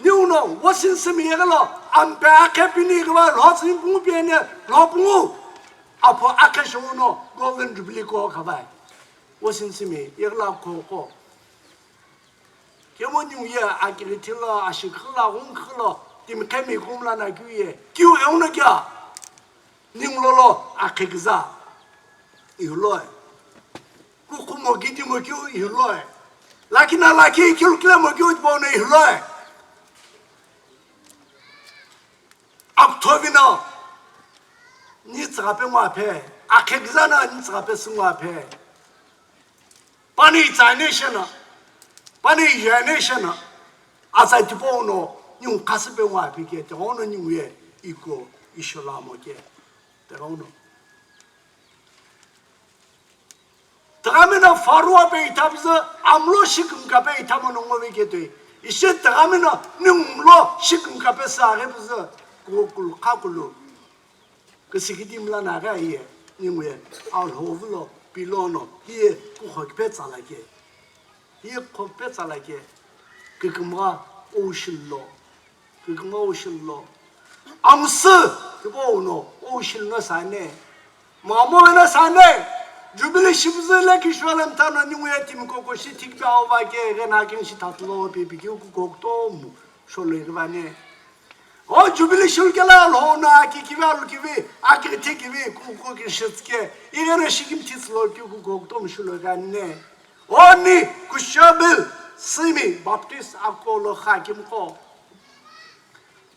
뉴노 워싱스미에가로 안배아케 비니그와 로스인 붕비에네 로붕우 아포 아케쇼노 골든 주빌리 고 가바이 워싱스미 예글라 고고 개모뉴에 아기리틸라 아시클라 홍클라 팀 케미 곰라나 교회 교회 홍로기야 뉴로로 아케그자 이로에 kukumo gidi mo kyo ihloe lakina laki kyo kla mo kyo bone ihloe aktovina ni tsrape mo ape akegzana ni tsrape sungo ape pani zanation pani yanation asa tipono nyung kasbe mo ape ke te ono nyuye iko isholamo ke te ono 드라미나 파루아 베이탑에서 암로 시금가 베이탑은 옹호비게 돼. 이제 드라미나 능로 시금가 베사레부서 고글 카글로 그 시기dimla 나가 이에 님왜 알호블로 빌로노 이에 고하게 베살라게 이에 코 베살라게 그그마 오실로 그그마 오실로 암스 그보노 오실로 사네 마모나 사네 Jubilee shibzele kishwalam tano nyuye tim koko shi tikba ovage renakin shi tatlo bibiki kokto mu shole rvane o Jubilee shulkala lona ki kival kivi akriti kivi koko kishitske igene shigim tislo ki kokto mu shole ganne oni Kushiabill Sumi Baptist akolo hakim ko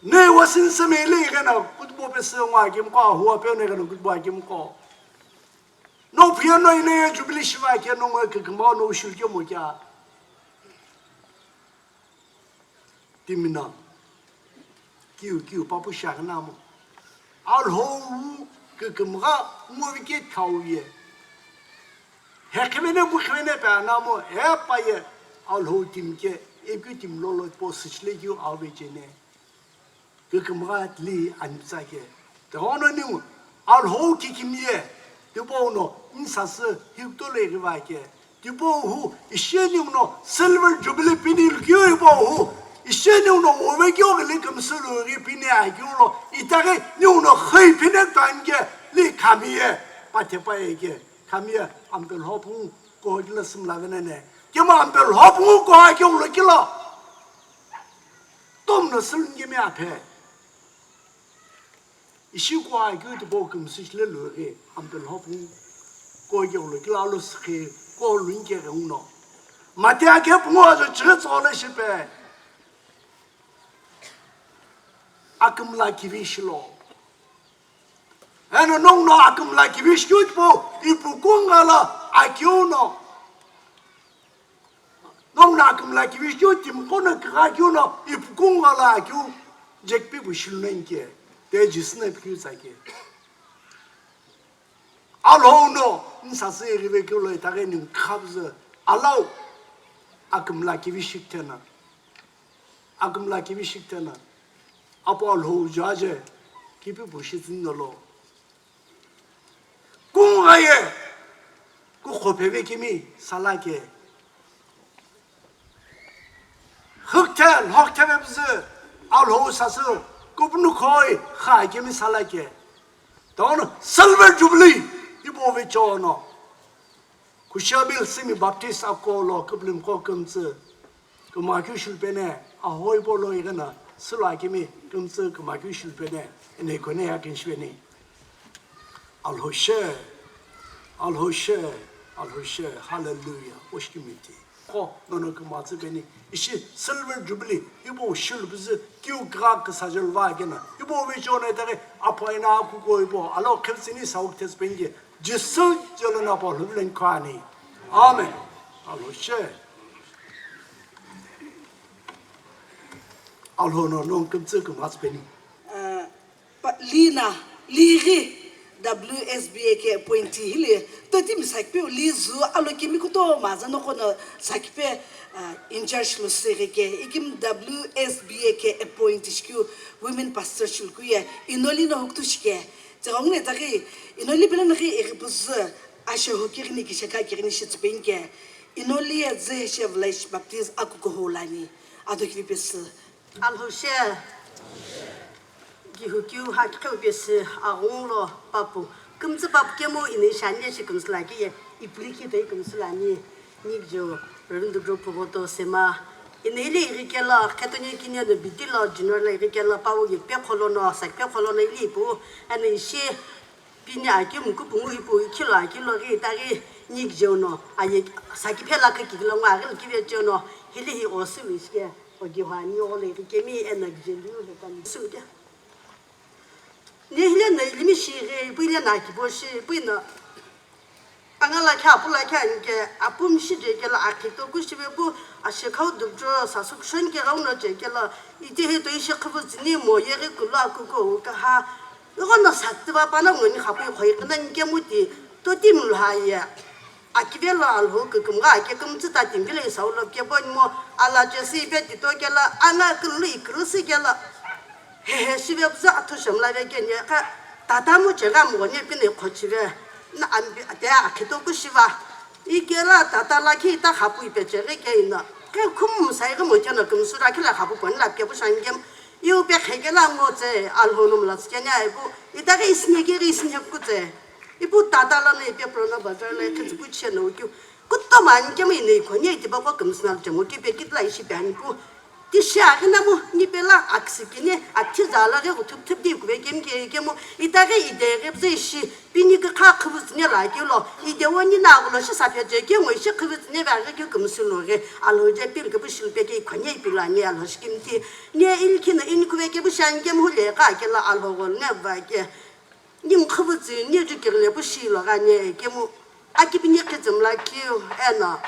ne wasin semele igena kutbo peswa kim ko huwa pe ne gena kutbo hakim ko no piano ine Jubilee shiva ke no ke kmo no shulke mo kya timina kiu papu shagna mo al ho ke kmga mo wiket khauye hekmene bu khmene pa na mo e paye al ho timke e ku tim lolo posichle kiu avechene ke kmga li ansa ke to ono ni al ho ki kimye Tibono, insas, hiptole rivake. Tibohu, ishenino, silver jubilee pinil gyubohu, ishenino, ovegyo likum suluri pinagulo, itare, nuno, hey pinetange, li kamie, patepaege, kamie, ampel hopu, gorgelasum lavenene. Yama ampel hopu, gorgio lukilla. Domno sulngime ape. 이시과 그 보금 시실을 넣게 한번 하고 고기를 글라로스케 고른게 응노 마태하게 부모서 저서를 실패 아금라 기비실로 에는 농노 아금라 기비시고 이부공가라 아교노 농나 아금라 기비시고 팀고는 가교노 이부공가라 아교 잭비부 실는게 대지스네 피우사게 알호노 인사스 리베교로 다게는 카브즈 알라우 아금라 기비식테나 아금라 기비식테나 아폴호 자제 기비 보시진노로 공아예 그 호페베kim이 살라게 흑텔 알호 사스 Kupnu koi khai mi salake. Don silver jubilee ibo vichono. Kushiabill Sumi Baptist Akukuhou lo kublim ko kumtse kumaku shilpene ahoy bolo igana sula kimi kumtse kumaku shilpene ene kone yakin shveni al-hoshe hallelujah oshkimiti ko nono kumatse beni ishi silver jubilee ibo shilbze kyu grak sajal wagena ibo vijone dare apoina Akukuhou ibo alo kelsini sauktes bengi Jesus jolana bo hublen kwani amen al-hoshe al-hono non kumtse kumatse beni Lina Liri WSBA appointee hile toti misakpe lizu alokimi kuto mazano kono sakpe in charge lo sereke ikim WSBA appointee shku women pastor shku ya inoli no huktushke tsawngne tagi inoli belanri irbuz asha hokirni kishaka kirni shitspenke inoli ze chevlesh baptize Akukuhou lani adokvi pes alhoshe Gihukiu hakau besi arunglo papu kumse papu kemo ini shanye shi kumse lagi ye ipliki dei kumse lani nikjo rundu grupo voto sema ini ili irikela katanya kinya de bidila general irikela pawu ye pe kholono sakpe kholono ili bu ani shi pinya ki muku bungu ibu ikilo kilo ri tari nikjo no aye sakipela ka kiglo ngari kibe jono hili hi osu wiske ogihani ole irikemi enagjelu le kan sudia Nihile na ilimi shiri buile na kiboshi buina angala kha pula kha nge apum shide gela akito kushibe bu ashikau dubjo sasuk shon ge rauna je gela ite he doi shikhu zini mo yere kula Akukuhou ka ha ngona satba bana ngoni khapu khoi kana nge muti to timul ha ya akivela alho kumga ke kumtsa tingile saulo ke bon mo ala je si be ti to gela ana kuli krusi gela he shibe bza atusham la be genye ka tatamu jega mo ne bine khochibe na ambi ata akito kushiba igela tatala ki ta khapu ibe jere ke ina ke kum sai ga mo jana kum sura kila khapu kon la ke bu sangem yu be khegela mo je alhonum la skenya ibu ita ga isne ke isne ku je ibu tatala ne be prona bazar le ke bu che no ku kutto man ke mi ne ko ne ti ba ko kum snal je mo ke be kit la ishi be an bu Tisha namu ni bela aksikine atizala ge utup tup di kube gemo idage ide gebze shi bini ka khubuz ne la gelo ide woni na gulo shi sapya je ge mo shi khubuz ne ba ge kumsulo ge alo je pil ge bushil be ge khanye bila ne alo shkimti ne ilkina in kube ge bushan ge mo le ka ge la alo gol ne ba ge nim khubuz ne je ge le bushilo ga ne ge mo akibini ke zamla ki ena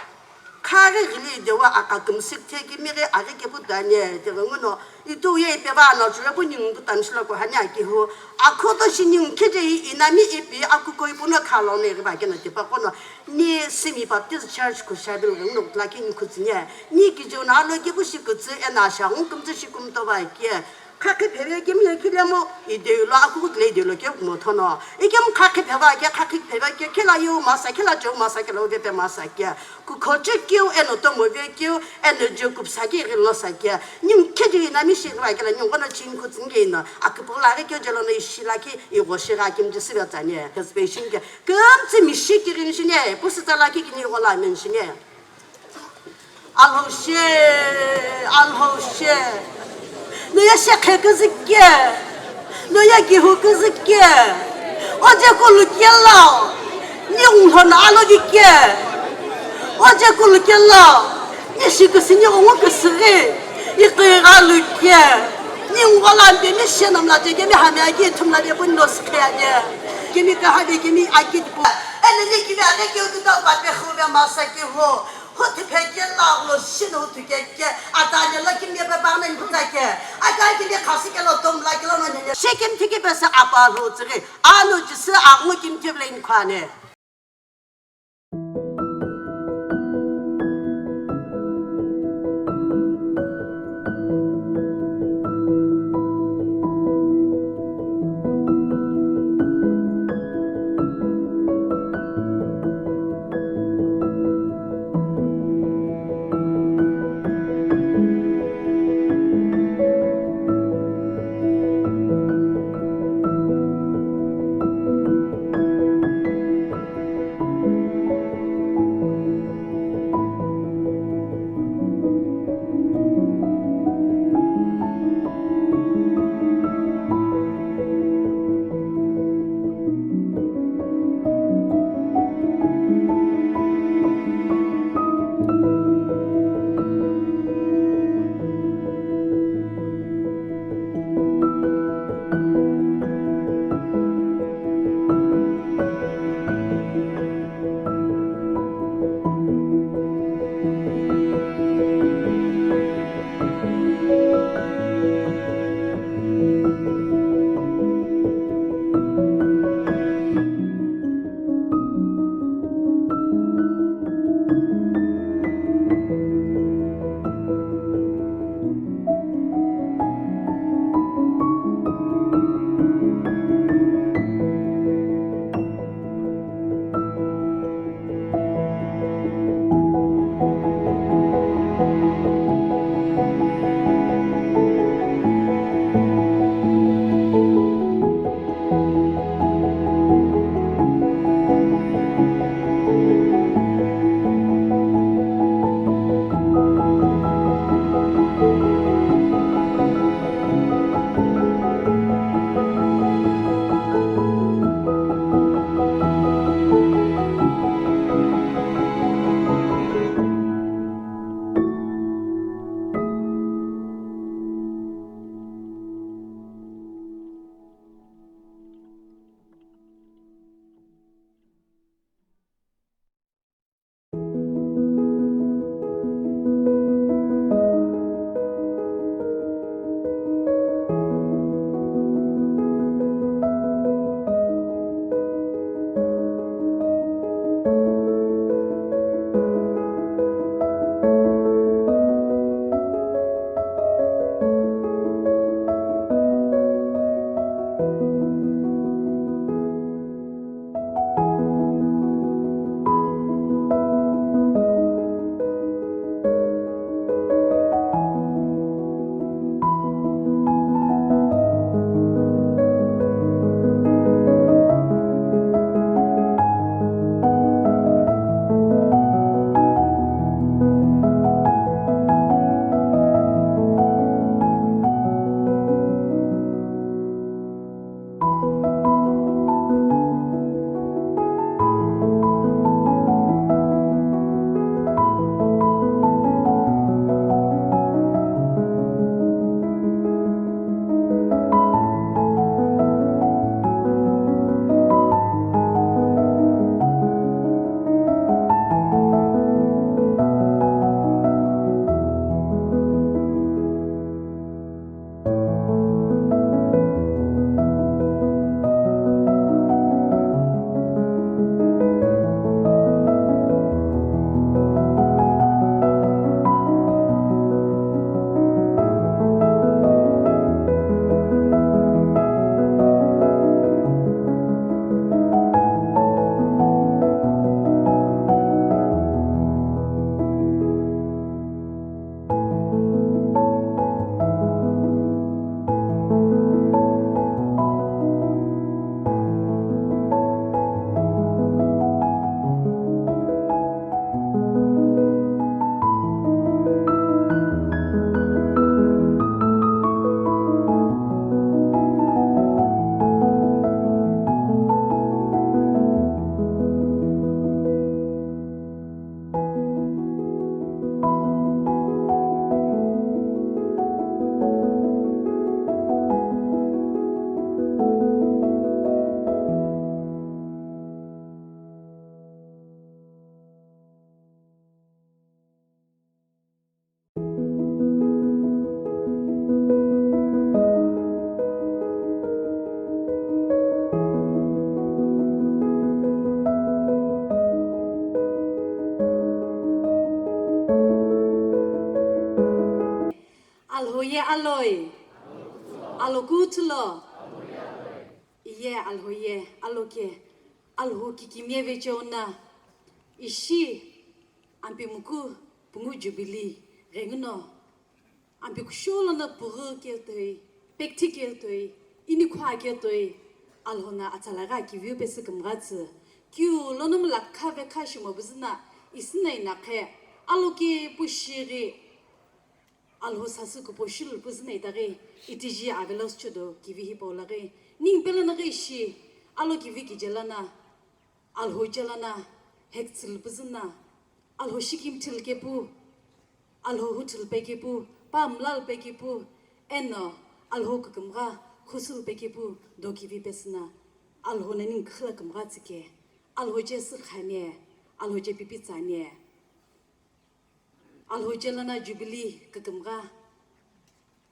Kare gili dewa akakum sikte ki mire ari ke budanye de ngono itu ye pe ba no jure bu ning bu tan shlo ko hanya ki ho akoto shining ke de inami ipi Akukuhou ibu no khalo ne ba ke na te pa ko no ni Sumi Baptist Church Kushiabill ngono la ki ni kuzinye ni ki jo na lo ki bu shi kutse ena sha ngum tse shi kum to ba ke kake pewe ke mi ke mo ide lo Akukuhou le de lo ke mo thono igem kake pewa ke ke la yo masa ke la jo masa ke lo be pe masa ke ku khoche kyo eno to mo be kyo eno jo kup sa ke lo sa ke nim ke de na mi shi ba ke la nyong na chin ku tsinge na akpo la ke jo lo na shi la ke I go shi ra kim je se ba zanye ke special ke gam tsi mi shi ke rin shi ne bu se ta la ke ni go la men shi ne alhoshe no ya shekhe kızıkke no ya gihu kızıkke oje kulu kella nyung hon alo dikke oje kulu kella ni shikusi ni ongo kısıge iqiralu ke nyung wala be ni shenam la de mi hamya ki tumla de bun no skaya kimi ka hade kimi akit bu elini gibi ade ki uda ba be khube masaki ho Hoti peki lağlo şino tükeke atanya lakim ye be bana intake atay ki khasi ke lo tom la ke lo ne shekim tiki be sa apal ho tsige anu jisi amu kim tible in khane alhoye alloy alogutlo ye alhoye aloke alho kikimye vechona ishi ampi muku pungu Jubilee rengno ampi kushola na puru keltoi pekti keltoi ini kwa keltoi alhona atalaga kiviu pese kamratse kyu lonom lakha vekha shimo buzna isna inakhe aloke pushiri alho sasu ko poshil buzna idare itiji avelos chodo kivi polare ning pelana ishi aloke viki jalana alho jalana heksil buzna alho shikim tilkepu alho hutil pekepu pamlal pekepu eno alho kumra khusul pekepu dokivi pesna alho nanin khla kumra tsike alho jes khane alho je pipi tsane alho jelana Jubilee kumra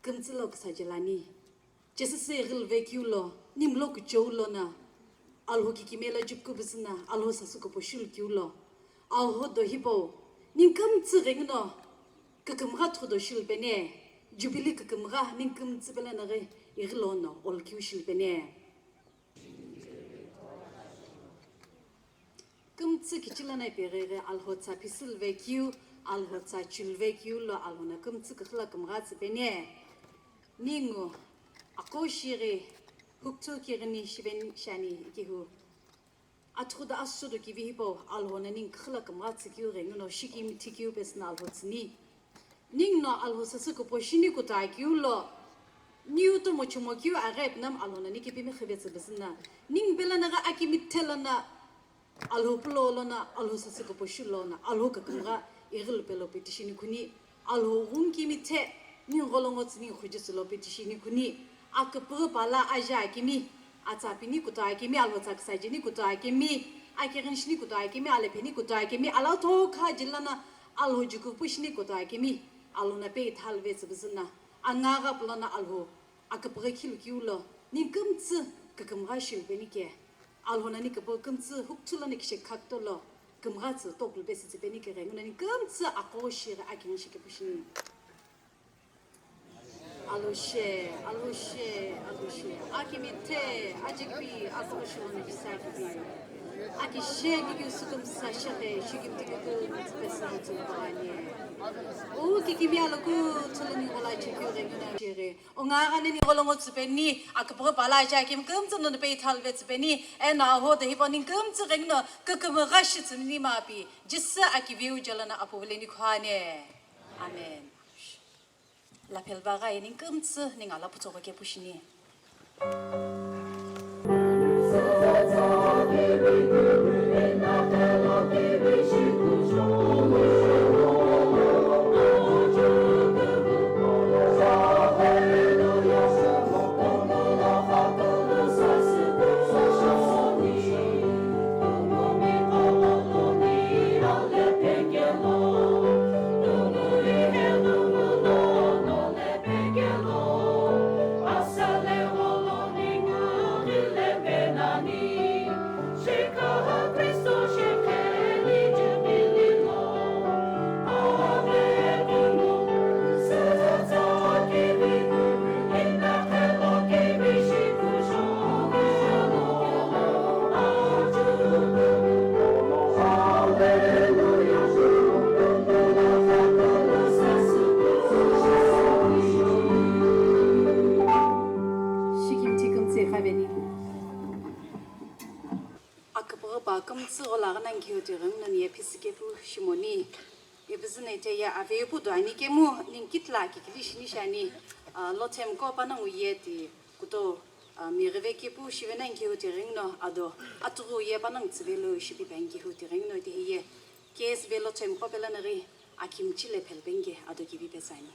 kumtsilok sajalani jes se gil vekulo nimlok jowlo na alho kikimela jupku bisna alho sasuko poshul kyulo alho do hipo ninkam tsirengno kumra trodo shul bene Jubilee kumra ninkam tsibela nare irlono ol kyushul bene kumtsi kichilana perere alho tsa pisil vekyu alho tsa chul vekyu lo alho na kumtsi khla kumra tsbene ningo akoshire hukto kirni shiben shani kihu atruda asudo kivibo alho na ning khla kumra tsikyu rengono shikim tikyu besna alho tsni ningno alho sasuko poshini ko takyulo niu to mochumo kyu arep nam alho na nikipi me khibetse besna ning belana ga akimittelana alho plolona alho sasuko poshulona alho kakumra iril pelo petishini kuni alho rumki mithe ning golongots ning khujisulo petishini kuni akapro pala aja kimi atapini kuta kimi alho taksajini kuta kimi akirinshni kuta kimi alepeni kuta kimi alato kha jilana alho juku pushni kuta kimi alho na pe thalvets bizna angaga plana alho akapro kilu kiulo ning kumtsi kakumra shil benike alho na nikabo kumtsi huktula nikishe kaktolo kumratsi toklu besi benike renguna ning kumtsi akoshira akirinshi kepushni aloshe akimite ajikbi akoshona bisaki akishe gibi sukum sashare shigimti ko mutpesa tsubani o kikimi aloko tsolani ola chikyo renguna jere ongara ni rolongo tsbeni akapro pala jakim kumtsono de betalvet tsbeni ena ho de hiponing kumtso rengno kakamrash tsmini mapi jissa akiviu jalana apovleni khane amen la pelvaga ning kumtso ninga la putso ke pushini shimoni ibizne te ya ave pu do ani kemu ning kitla ki klishni shani lotem ko pana uyeti kuto mi reveki pu shivena ngi uti ringno ado atru ye panang tsvelo shibi bangi uti ringno de ye kes velo tem ko pelanari akim chile pelbenge ado ki bi pesani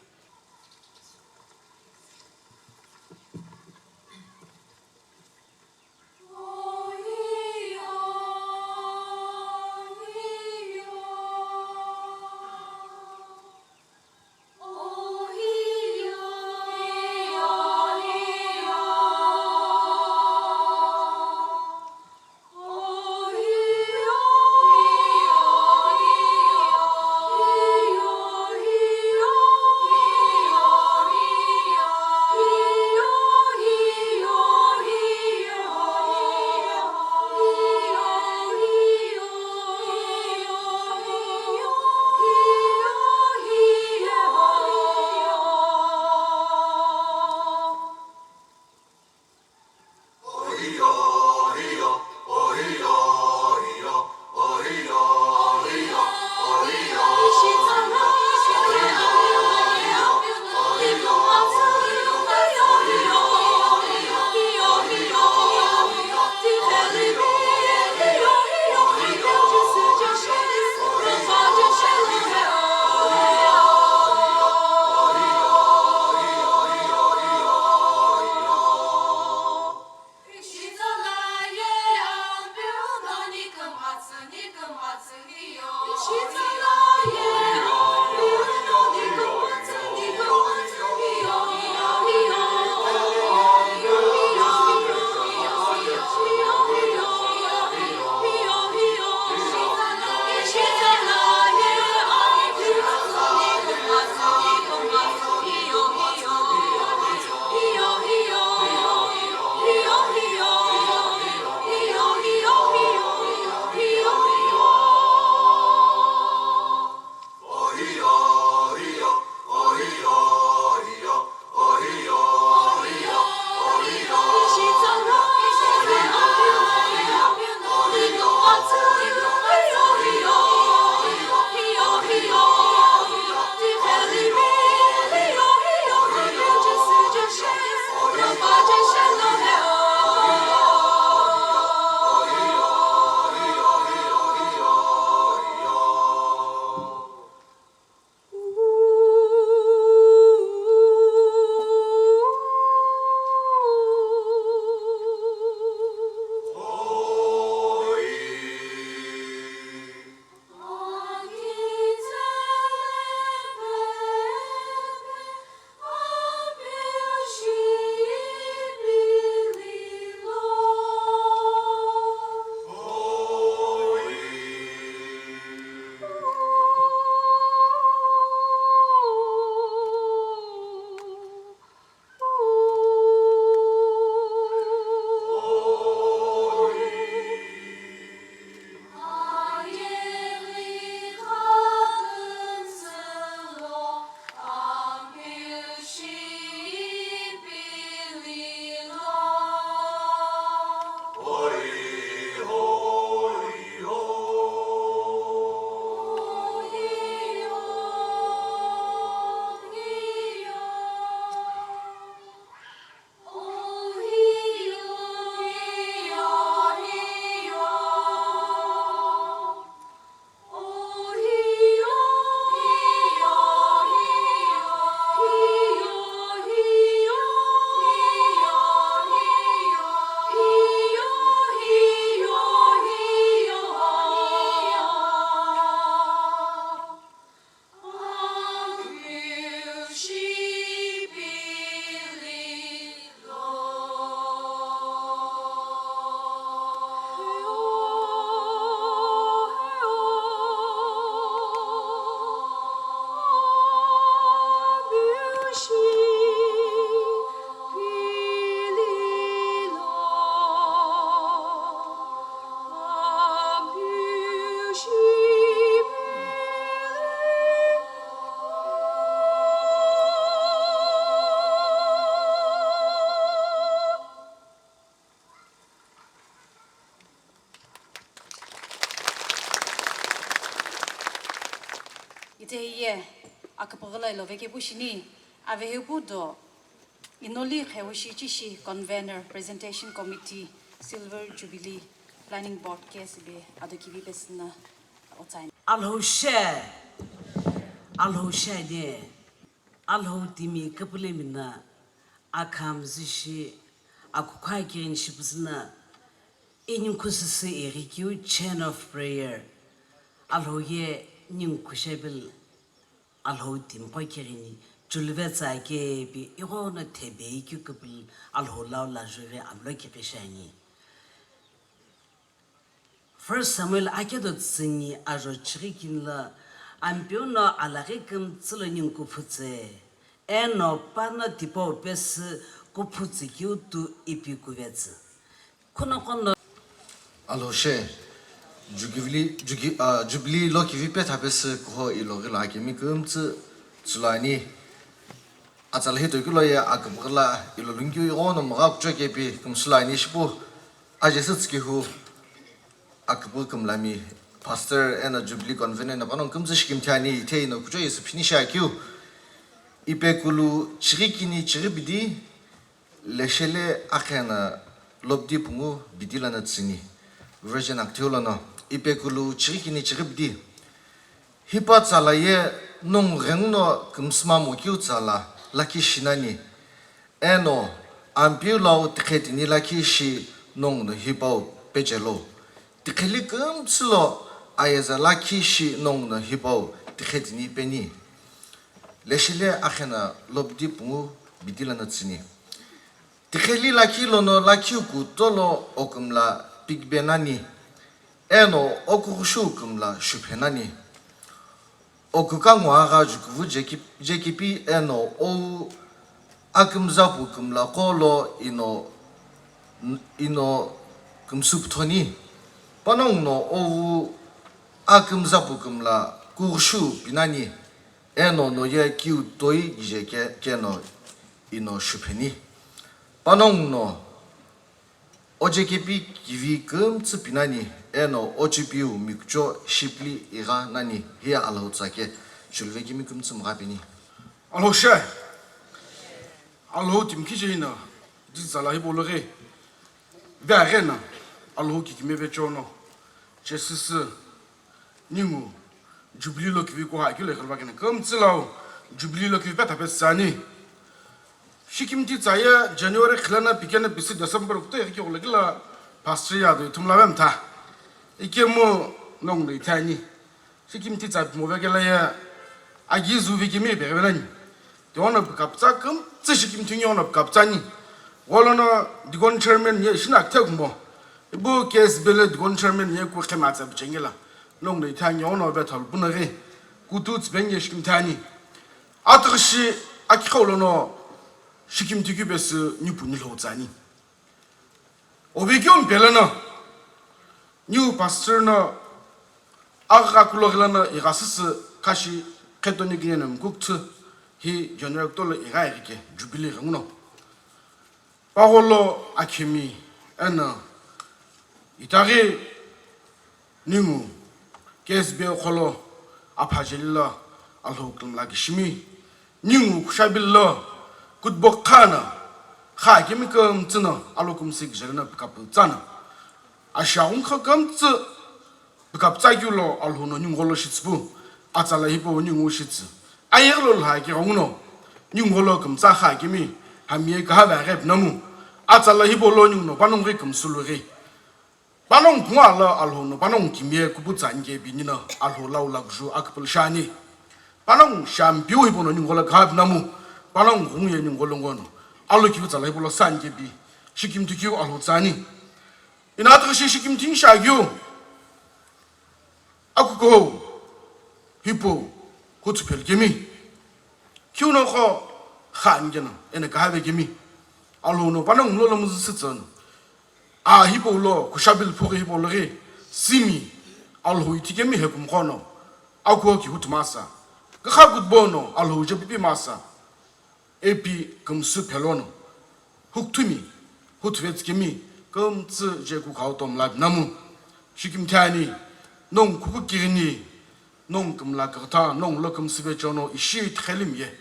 akapagala lo veke pushini ave hebudo inoli khewishi chishi convener presentation committee silver jubilee planning board case be adokivi besna otain alho she de alho timi kapule mina akam zishi akukai kirin shibsna inyum kusese erikyu chain of prayer alho ye nyum kushabil alho tim poikirini julvetsa ke bi irona tebe kyu kapil alho la jure amlo kipeshani First Samuel akedo tsini ajo chirikin la ampiona alarekum tslenin kuputse eno pana tipo pes kuputse kyutu ipikuvets kuna kono Alors cher Jubilee lo ki vipet hapes ko ilogil hakimi kumts tsulani atalhe to kulo ya akbgla ilolungyu igono magak chokepi kumslani shpo ajesitski hu akbukum lami pastor and a Jubilee convener na panon kumzish kimtani te no kujo is finisha kyu ipekulu chirikini chiribidi leshele akhana lobdi pungu bidila na tsini version actual no ipekulu chirikini chiribidi hipa tsala ye nong rengno kumsma mo kyu tsala laki shinani eno ampiulo tikhetini laki shi nong no hipa pechelo tikeli kumslo ayaza laki shi nong na hipo tikhetini peni leshile akhena lobdi pungu bidila na tsini tikeli laki lono laki ku tolo okumla pigbenani eno okukhushu kumla shuphenani okukangwa ga jukuvu jekipi eno o akumzapu kumla kolo ino kumsupthoni panong no owu akumzapukum la kurshu pinani eno no ye kiu toi je ke no ino shupeni panong no ojekepi kivi kum tsupinani eno ochipiu mikcho shipli ira nani hia alhotsake shulveki mikum tsumrapini alho she alho timkijina dizala hibolore verena alho kikimebe chono Jesus ningu Jubilee lo kivi ko ha kile khalwa kene kom tsilo Jubilee lo kivi pata pesani shikimti tsaya January khlana pikena bisi December ko te ki olegla pastor ya do tumla bamta ikemo nong de tani shikimti tsa mo vegela ya agizu vikimi be belani de ona kaptsa kom tsi shikimti nyona kaptsani wolona digon chairman ye shinak tegmo ibu kes bele gon chairman ye ku khematsa bjengela nong le tanya ono betal bunare kututs benye shkim tani atrishi akikholono shikim tikubes nyupuni lotsani obigyom belana new pastor no agakuloglana irasis kashi ketoni gnenam kukt hi general tol iraike Jubilee ngno parolo akimi ana itari ningu kesbe kholo apajilla alhokum lagishmi ningu kushabill kutbokhana khagimikum tsna alokum sigjerna kaptsana ashaun khakam ts kaptsagyulo alhono ningolo shitsbu atsala hipo ningu shits ayerlo hagi ngno ningolo kumtsa khagimi hamie ka ba rep namu atsala hipo lo ningu panong rikum sulure panong kwala alhono panong kimie kubutsanje binina alhola ulagju akpul shani panong champion hipono ningola khab namu panong ngye ningolo ngono alo kibutsala hipo sanje bi shikim tikyu alhotsani inatra shikim tin shagyo Akukuhou hipo kutupel gemi kyuno kho khangena ene kabe gemi alhono panong lolo muzitson a hipo lo Kushiabill pour hipo le Sumi alho itigemi hekum khono akwo ki hutmasa ka khagut bono alho jepipi masa epi kum supelono huktumi hutvetskemi kum tse je ku khautom lab namu shikim tani non kukirini 弄咁啦个他弄了咁是个叫喏一些太里面，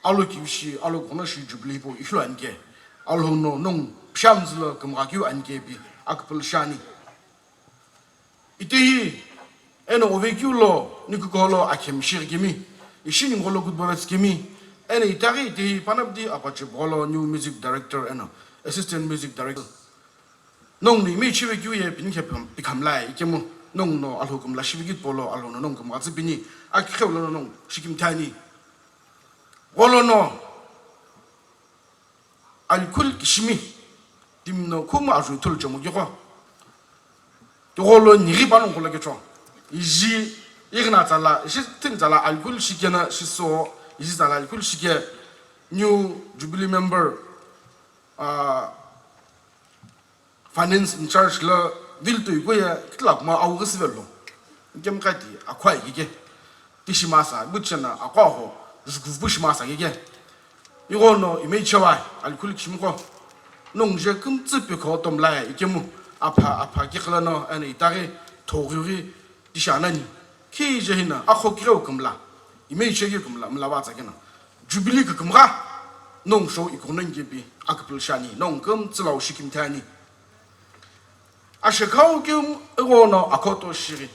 阿罗就是阿罗可能是Jubilee不一乱嘅，阿罗喏弄骗子了咁阿叫安嘅比阿个不是呢，一对。أنا أوفيكيو لو نيكو لو أكيم شير جمي يشيني نقولو كود بولس جمي أنا يتاري تي بانابدي أبغى بولو نيو ميوزك دايركتور أنا أسيستنت ميوزك دايركتور نون ني مي شيفيكيو يه بينك بيكام لاي يكمو نون نو ألهوكم لا شيفيكيت بولو ألهو نون كم غازي بيني أكيخو لو نون شيكيم تاني ولو نو الكل كشمي ديمنو كوما أجو تول جمو يقوا تقولو نيري بانو كولا كتشوا 이지 이그나 잘라 이시 팅 잘라 알굴 시게나 시소 이지 잘라 알굴 시게 new Jubilee member finance in charge la vil도 이거야 클럽 뭐 아우 그스벨로 이게 까디 아ኳ 이게 디시마사 묻잖아 아과호 주구부시마사 이게 이거는 이메이처와 알굴 김고 농제 금ጽ벽 돔라야 이게 뭐 아파 기클라노 아니 이따게 도구리 디샤나니 키제히나 아코키로 금라 이메이체기 금라 물라바자게나 주빌리 금가 농쇼 이코는 게비 아크플샤니 농금 쯔라우 시킴타니 아시카우 금 에고노 아코토 시리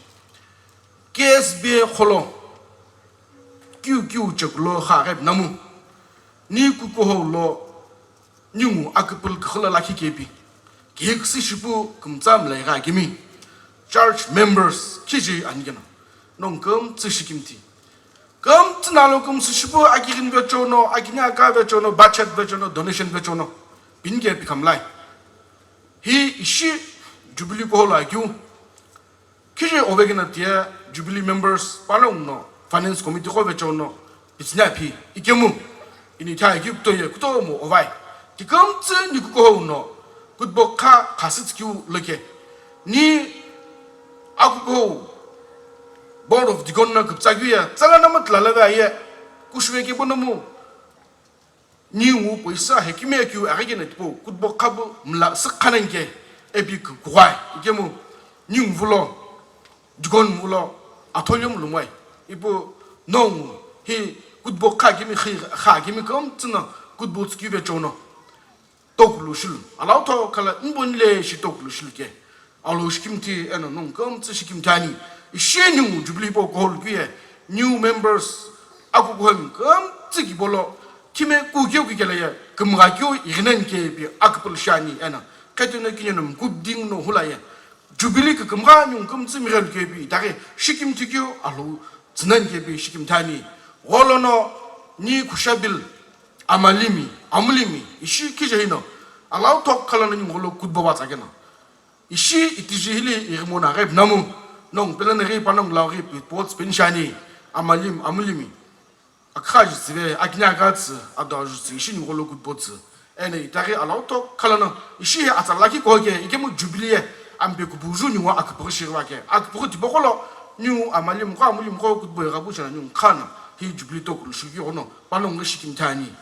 게스비 홀로 큐큐 적로 하랩 나무 니쿠코홀로 뉴 아크플 클라라키 게비 게익스 시부 금잠레가 게미 church members 키지 아니게나 농금 쯔시김티 금 쯔나로 금 수시부 아기긴 베초노 아기냐 가 베초노 바쳇 베초노 도네이션 베초노 빈게 비캄라이 히 이시 주빌리 고홀라규 키지 오베게나 티에 주빌리 members 팔롱노 파이낸스 코미티 고 베초노 비스냐피 이게무 이니타 이깁토예 쿠토모 오바이 디금 쯔 니쿠고노 굿보카 가스츠큐 르게 니 Akukuhou board of digonna kupsagiya tsala namat lalaga ye kushweke bonamu niu poisa hekime kyu agene tipo kutbo kabu mla sakhanenge ebi kuwai igemu niu vulo digon vulo atolium lumai ibu nong hi kutbo kagimi kha gimi kom tsna kutbo skibe chono toklushul alauto kala inbonle shi toklushul ke 알로 시킴티 에는 농금 쯔시킴타니 이셰뉴 주빌리 보고 홀기에 new members 아쿠쿠함 금 쯔기 볼로 팀에 꾸기오기게라야 금가교 이그는 게비 아크플샤니 에나 카트네 기녀는 굿딩노 홀라야 주빌리 그 금가뉴 금 쯔미랄 게비 다게 시킴티교 알로 쯔난 게비 시킴타니 월로노 니 쿠샤빌 아말리미 이시키제히노 알라우 톡 칼라는 걸로 굿보바자게나 이시 이티지힐리 이르모나 랩 나무 농 벨레네리 파농 라우리 포츠 벤샤니 아말리미 아카지 스베 아키냐가츠 아다주스 이시니 홀로 굿포츠 에네 이타게 알라우토 칼라나 이시 아살라키 고게 이게 뭐 주빌리에 암베고 부주니와 아크포시르와게 아크포 디보콜로 뉴 아말림 과 아말림 고 굿보가 부시나 뉴 칸 히 주빌리토 쿨슈기 오노 파농 시킴타니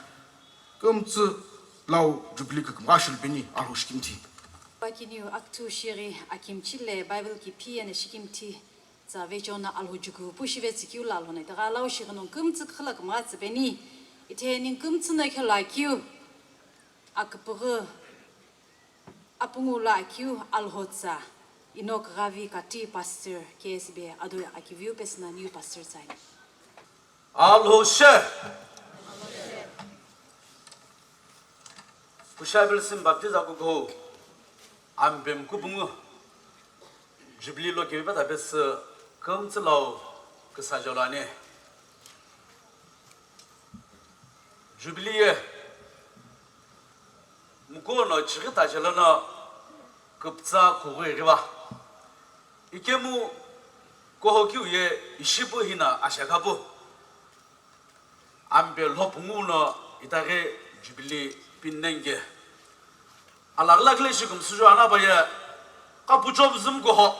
금츠 라우 주빌리 그 마실 베니 알로 시킴티 Bakiniu aktu shiri akim chile Bible ki piane shikimti za vechona alhujuku pushive tsikiu lalhone daga law shignong kumtsu khlak matse beni itening kumtsu na khlakiu akpuru apungu lakiu alhotsa inok ravi kati pastor KSB adu akiviu pesna new pastor sign alhoshe Kushiabill sim baptize Akukuhou Ambem kubungu Jubilee lo kebe ta bes kamtslo ksajolane Jubilee mukono chigita jalana kuptsa khogwe riba ikemu kohokyu ye ishibu hina ashagabu ambe lo bunguno itare Jubilee pinnenge 알락락레 지금 수주 하나 봐야 까부접 좀 거호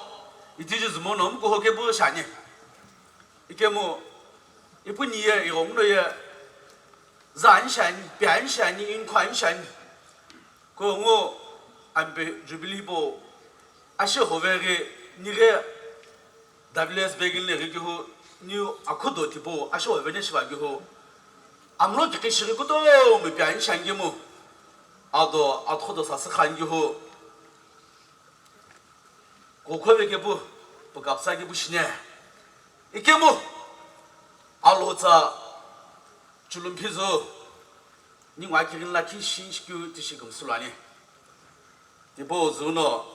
이티지 좀 너무 거호게 보샤니 이게 뭐 이분이에 이공로에 잔샤니 변샤니 인관샤니 그거 안베 주빌리보 아시 호베게 니게 WS 베길레 리기호 뉴 아코도 디보 아쇼 베네시바기호 암로 기시르 것도 뭐 변상기모 아도 아토도 사스칸기호 고코베게부 부갑사기 부시네 이게 뭐 알로자 줄름피조 닝와키린 라키 신시규 디시금 술라니 디보 조노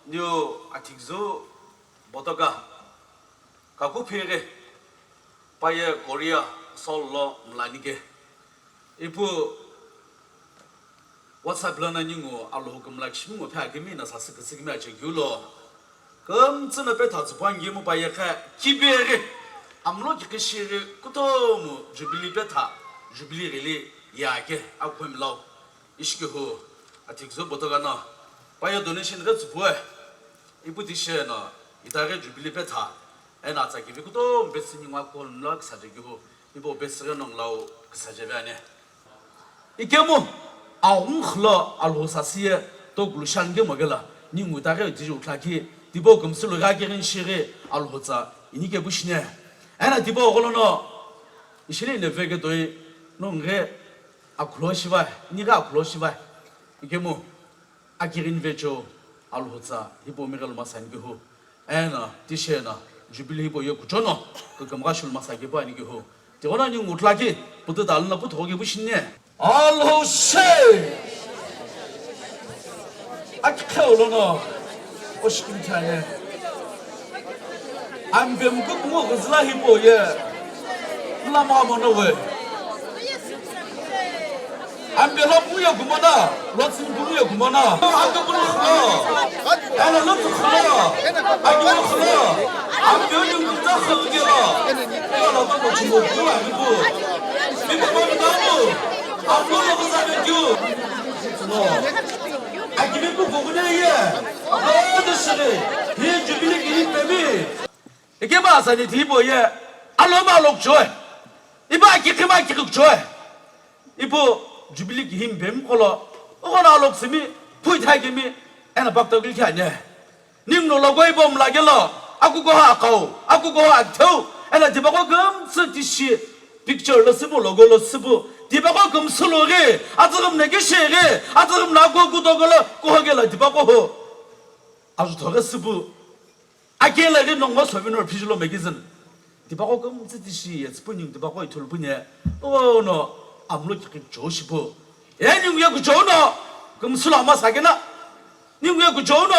뉴 아틱조 보다가 가쿠피레 바예 코리아 솔로 물라니게 이부 WhatsApp라는 닝고 알로금 락심고 파기미나 사스크스기마 제규로 검츠나 베타츠 반기모 바예카 기베레 암로 기시르 쿠토무 주빌리 베타 주빌리 릴리 야게 아쿠임라우 이시규호 아틱조 보다가나 바예 도네신가 츠부에 이부 디시에나 이다게 주빌리 베타 에나 자기비 쿠토 베스닝와 콜락 사제규호 이보 베스가 농라우 그사제베네 이게 뭐 아웅클라 알호사시에 또 글šan게 먹을라 닝우다게 지주ట్లా기 디보 금슬로 가게는 시레 알호자 이니게 부시네 에나 디보 걸로노 이시레 네베게 도이 농게 아클로시바 니가 아클로시바 이게 뭐 아기린 베조 알호자 이보 미갈 마산게호 에나 디셰나 주빌리 이보 요구조노 그 금가실 마사게 바 아니게 호 저나 닝우ట్లా기 부터 달나 부터 오게 부시네 알호세 아키카올로노 오시kim타네 안뱀고 뭐 그슬라히보예 라마모노웨 안뱀라 부여 구마나 로츠 부여 구마나 안도불로 에나 로츠 khla 안도불로 khla 안뱀은 진짜 kh게라 에나 나도 지금 그거 아니고 이거 아무나 그사면교 아기면고 고그네예 어디서래 이 주빌리 기리 빼미 이게 봐서니 디보예 알로마록 줘해 이봐 기크마 기크 줘해 이보 주빌리 기힘 뱀콜로 어거나록 스미 푸이타기미 에나 박덕을 캬네 님노라고 이봄 라겔로 아쿠쿠호 아카오 아쿠쿠호 아토 에나 디바고 금스 디시 픽처로 쓰고 로고로 쓰고 디바고 금슬로게 아즈금 내게 셰게 아즈금 나고 구도걸로 고하게라 디바고 아주 더가 쓰부 아게라게 농고 소비노 피줄로 매기진 디바고 금스디시 예스뿐ing 디바고 이툴분에 오노 아무로 기 조시부 애닝왜 그 조노 금슬 아마 사게나 닝왜 그 조노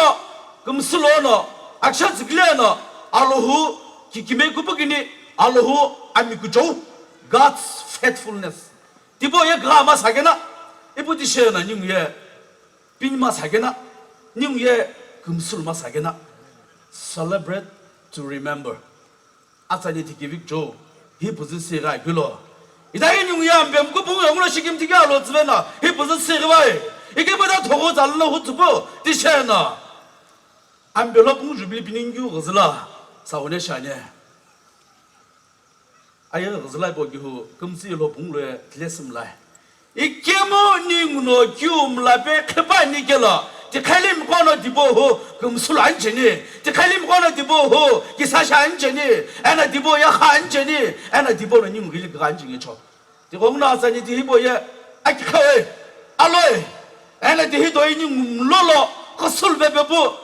금슬로노 악샤 글레노 알로후 기기메 구부기니 알로후 아미 그 조 God's faithfulness 디보에 그아마 사게나 이부디시에나 닝예 빈마 사게나 닝예 금술마 사게나 celebrate to remember 아사니 디기빅 조 히부즈시가 글로 이다이 닝예 안뱀고 봉 영로 시김티게 알로즈베나 히부즈시가바이 이게 보다 도고 잘로 후투부 디시에나 안별로 봉 주빌 비닝규 거슬라 사원에 샤네 아예 그슬라이 보기후 금시로 봉로에 틀렸음라 이게모 닝노 규움라베 크바니게라 디칼림 거너 디보호 금술 안전이 디칼림 거너 디보호 기사샤 안전이 에나 디보야 한전이 에나 디보는 닝길 그 안전이 쳐 디공나사니 디보야 아키카웨 알로이 에나 디히도이 닝로로 거술베베부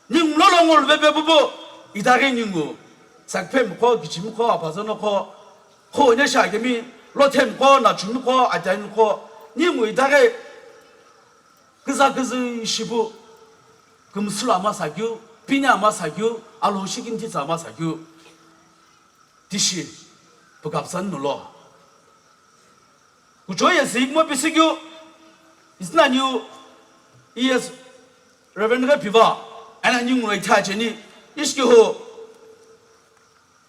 닝로롱을 베베부 이다게 닝구 작품코 기침코 아파서놓고 호냐 샤게미 로템코 나춤코 아잔코 니무이다게 그사그즈 시부 금슬아마 사규 비냐마 사규 알로시긴티 자마 사규 디시 부갑산 놀러 구조에 시그마 비시규 이스나뉴 이에스 레벤가 비바 아나닝로이 타제니 이스규호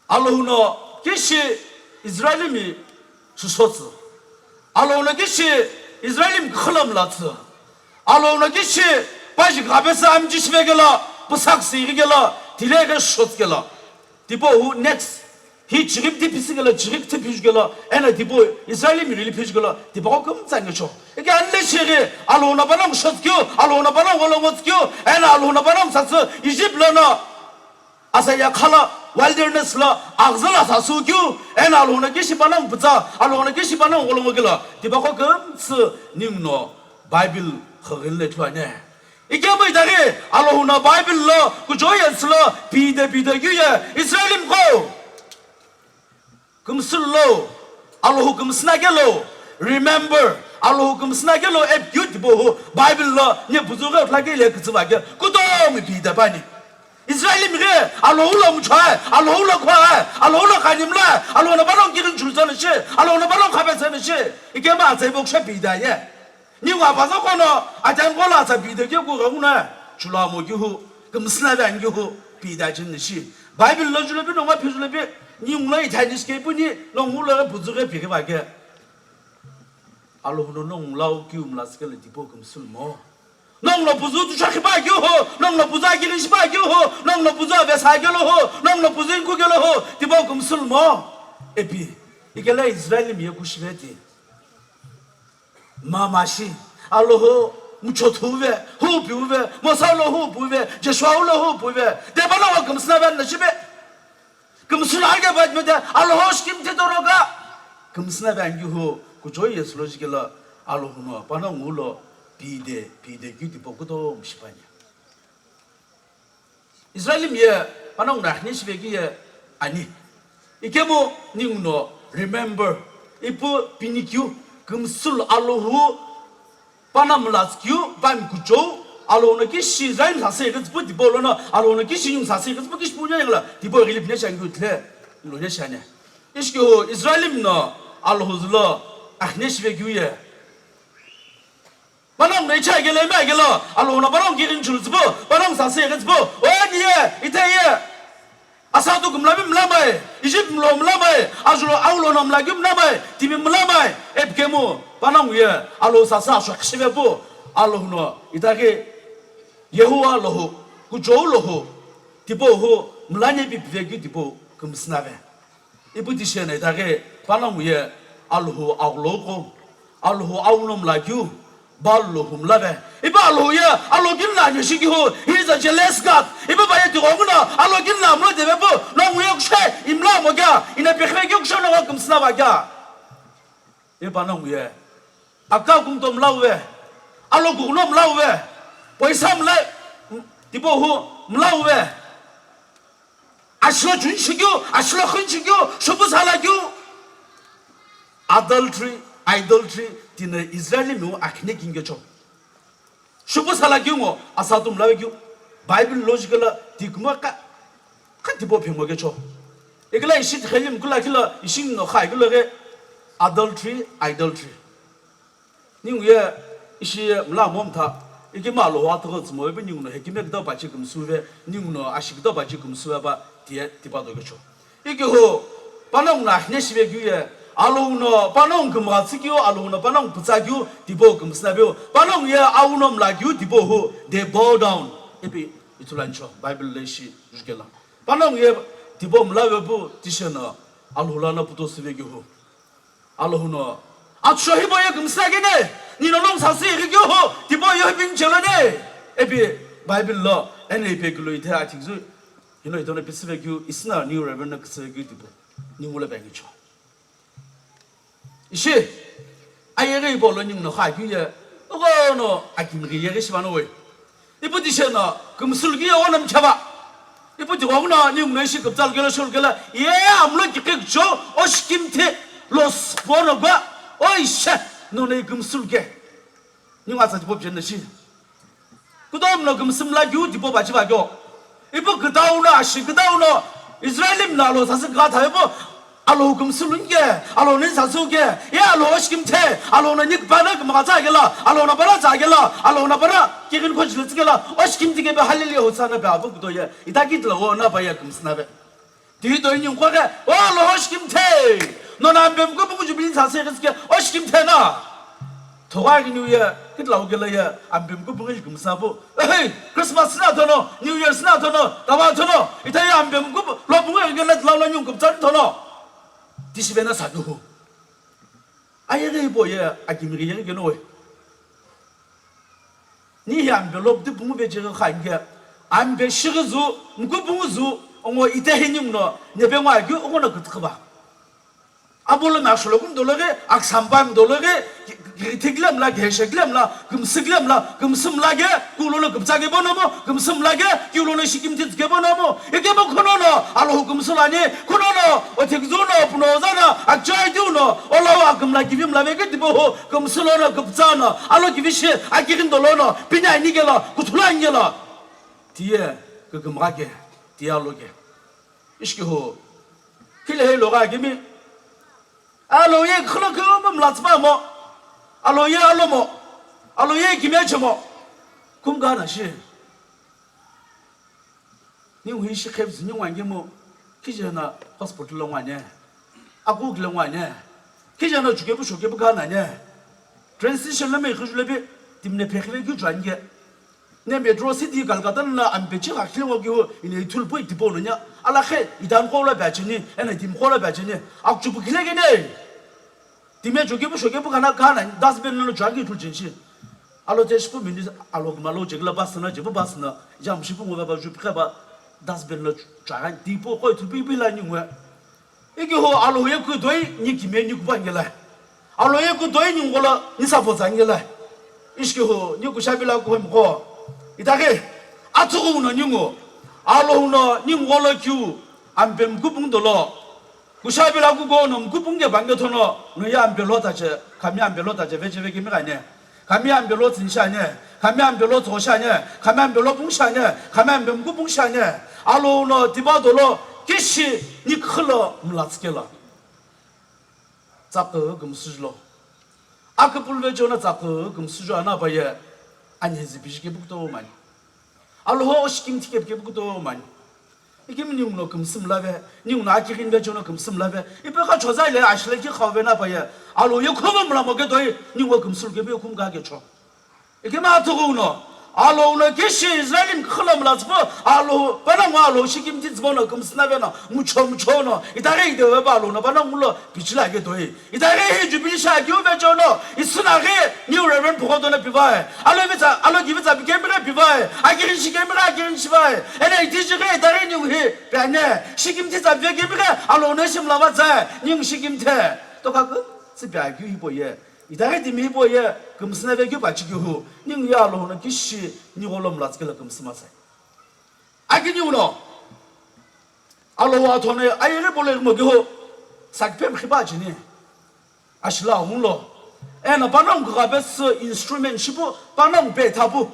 알로우노 기시 이스라엘미 수소스 알로우노 기시 이스라엘미 클럼라츠 알로우노 기시 바지 가베스 암지시베겔라 부삭스 이게라 디레가 숏겔라 디보 넥스 히 지금 디피스겔라 지금 디피스겔라 에나 디보 이스라엘미 릴리 피스겔라 디보 금장이죠 이게 안레시게 알로우노 바람 숏교 알로우노 바람 올롱었교 에나 알로우노 바람 사스 이집라나 아사야 칼라 wilderness la agzala sa su kyu en alona ki shibanang buza alona ki shibanang olongogila tiba ko kum s nimno bible khagil le thwane ike mai dare alona bible lo ku joyens lo bide gyu ye israelim ko kum sullo allahu kum snagelo remember allahu kum snagelo e beautiful bible lo ne buzuga flage le kzwa ge ku do mi bide bani Israeli mire, allo la muchai, allo la kwa, allo la kanimla, allo na balong kirin chulzan she, allo na balong khabesan she. Ike ma zai bok she bida ye. Ni wa ba za kono, a jan ko la za bida ke ko ga una. Chula mo gi hu, kum sna ban gi hu, bida jin shi. Bible lo jule bi no ma phjule bi, ni un la Chinese ke bu ni, lo mu la bu zu ke bi ke ba ke. Allo no no lao ki um la ske le tipo kum sul mo. Non lo puzu tu shaki ba gyo ho, non lo puza gilin shi ba gyo ho, non lo puza ve sa gyo ho, non lo puzin ku gyo ho, ti bo kum sul mo. E pi, ikela Israel mi ku shveti. Mama shi, allo ho, mucho tuve, ho piuve, mo sa lo ho puve, je shwa lo ho puve. De ba lo kum sna ban na shibe. Kum sul aga ba me de, allo ho shkim te doroga. Kum sna ban gyo ho, ku joy yes lo jikela, allo ho no, pa no ngulo. Pide gyuti pokuto mshipanya Israeli miye panong nahni shvegi ani ikemo ningno remember ipo pinikyu kumsul allahu panamlaskyu ban kucho alona ki shizain sase gets put bolona alona ki shiyung sase gets put kish punya ngla dibo gilipne shangutle lonya shane ishko Israelim no alhuzlo ahne shvegi ye Banong ne chai gele ma gelo alona banong girin chulzbo banong sase getsbo odiye iteye asadu gumlabi mlamai ijib mlo mlamai azulo aulo nom lagum mlamai tibi mlamai epkemo banong ye alo sasa shakshivebo alona itake yehowa loho kujo loho tipo ho mlanye bi bvegi tipo kumsnave ibudishene itake banong ye alho agloko alho aunom lagyu Ballohum lave. Iba alloya, allogilla, you shiki ho, he's a jealous God. Iba by the Roguna, allogilla, no de Vepo, no Yokshe, in Lamoga, in a Pekek Yokshan welcome Snavaga. Iba no ye. A Kakumtom Lave, Allogunum Lave, boy some like Tibo Mlave. Ashlo Junshigyo, Ashlo Hunchigyo, Shubus Halagyo. Idolatry. Tina Israeli no akne kingecho. Shubu salagyo asatum lavegyo. Bible logical digma ka katibo pimogecho. Egla ishit khalim kula kila ishin no khai kula ge idolatry. Ninguye ishi mla momta igima lo wa to zmo be ningu no hekime da ba chi kum suve ningu no ashik da ba chi kum suve ba tie tiba do gecho. Igiho panong na hne shibe gye alona panong kumratsikyo alona panong putsakyo dibo kumsnabyo panong ye aunom lagyo dibo ho they bow down epi itulancho bible leshi jugela panong ye dibo mlawebu tishena alholana puto svegyo ho alona atshohibo ye kumsagene ninonong sasi rigyo ho dibo ye bin chelane epi bible law epi gloite atikzu itone pisvegyo isna new revenue ksegyo dibo ningule bengicho 이시 아예를 보러님 너 하기에 어거너 아김게 예시만 왜 이부디셔너 금술기 원함 잡아 이부디 와구나 님네시 급잘게라 술게라 예 아무런 기획죠 어시김테 로스 보너가 어이씨 너네 금술게 님 와서 법전듯이 그다음 너 금슴라 유디 뽑아지 봐줘 이부 그다우나 아시 그다우나 이스라엘님 나로 사서 가다 해보 알로 금술은게 알로는 사수게 예 알로 시김테 알로는 nik바나 그마자게라 알로나 바라 자게라 알로나 바라 기근 코질스게라 어시김티게 할릴리 호사나 바부도예 이다기들 원나 바야 금스나베 디도인 거게 알로 시김테 너나 뱀고 보고 주빈 사세스게 어시김테나 도가기뉴예 그들라오게라야 안 뱀고 보고 금사부 에이 크리스마스나 더너 뉴이어스나 더너 다바 더너 이타이 안 뱀고 로붕고 여게라 라라뇽 급전 더너 디시베나 사두호 아예게 보여 아기미게 얘기 노에 니 암벨롭드 붕베제가 한게 암베 시그주 무고 붕우주 엉어 이때 해님노 내병와 그 엉어나 그거 봐 아볼로 마술로군 돌아게 악삼밤 돌아게 기글람라 개ሸ글람라 금스글람라 금슴라게 꿀로는 급자게 보노모 금슴라게 꿀로는 시김짓게 보노모 이게 뭐 코노노 알로 금슬라니 코노노 어떻게 조노 분노자나 악자이두노 올라와 금라 기빔라베게 디보 금슬로는 급자나 알로 기비시 아기긴 돌로노 비냐 니게라 구툴라니게라 뒤에 그 금가게 디알로게 이시고 길레 로가게미 알로예 클로그음 라츠바모 알로예 알로모 알로예 김야초모 kum가나시 니위시 캡스 니완게모 키제나 호스피탈 롱와냐 아구 글롱와냐 키제나 주게부 쇼게부 가나냐 트랜지션을 메크줄레비 팀네 페크레기 주안게 내 메트로시티 갈가다나 암베치 학생어기고 이네 툴보이 디보느냐 알라케 이단 콜라 배치니 에네 팀 콜라 배치니 악주부 길레게네 팀에 조개부 쇼개부 가나 다스벤노 좌기 줄진시 알로 제스포 미니 알로 말로 제글라 바스나 제부 바스나 잠시부 뭐가 주프가 다스벤노 좌간 디포 거의 투비빌라니고 이게 호 알로에 그 도이 니 김에 니 구반게라 알로에 그 도이 니 골라 니사포 장게라 이게 호니 쿠샤빌라고 햄고 이다게 아투고는 니고 알로우나 니 골라 큐 안뱀 구붕돌로 Kushiabill 고는 구분게 반겨토노 너야 안 별로다제 감이 안 별로다제 왜제베기면 아니야 감이 안 별로 진시 아니야 감이 안 별로 도시 아니야 감이 안 별로 붕시 아니야 감이 안 별로 붕시 아니야 알로너 디바돌로 기시 니 클러 물라스켈라 잡거 금수줄로 아그 불베조나 잡거 금수주 하나 봐야 아니지 비시게 북도 많이 알로 시킴 티게 북도 많이 이게 뭐니로 금슴라베 니는 아기긴 배조나 금슴라베 이배가 조사일에 아실레기 하베나 봐야 알로 요코만 물어먹게 도이 니와 금술게 배 kum가게 줘 이게 마토고노 알로는 계시 이스라엘임 클럼라스포 알로 바나마 알로 시김티즈보나 금스나베나 무초무초노 이다게 이데 바로나 바나 물로 비치라게 도이 이다게 주빌리 샤교 배조노 이스나게 뉴레벤 보고도나 비바에 알로베자 알로 기베자 비게브라 비바에 아기린 시게브라 아기린 시바에 에네 디지게 이다게 뉴히 베네 시김티 잡베게브가 알로네 심라바자 닝 시김테 또 가그 스비아규 이보예 이다게 디미보예 금스나베교 바치교후 닝야로는 기시 니올롬라스kel라 금스마세 아기니우노 알로와 토네 아이를 볼레 뭐교 삭팸 khi바지니 아실라 홈로 에나 바놈 그가베스 인스트루먼트 시보 바놈 베타부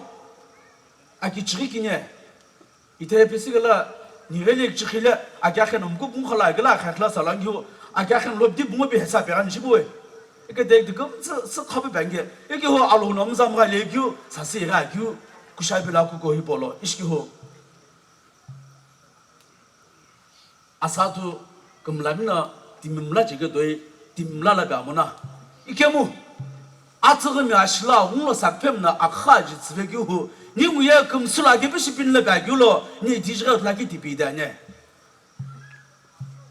아기 치기네 이테피시글라 니벨릭 치킬라 아갸хэн 음고 군컬라글라 카클라 살랑교 아갸хэн 롭디 붕어비 헤사베간 시보에 이게 내가 그 컵이 뱅게 이게 호 알로 넘삼가 레규 사시가 규 쿠샤빌라고 거기 볼로 이시호 아사도 금라미나 dimla 지게 도이 dim라라가 뭐나 이게 뭐 아트금이 아실라 운로 삭팸나 아카지 스베규 니무야 금술하게 비시빌라가 규로 니 디지가 라기 디비다네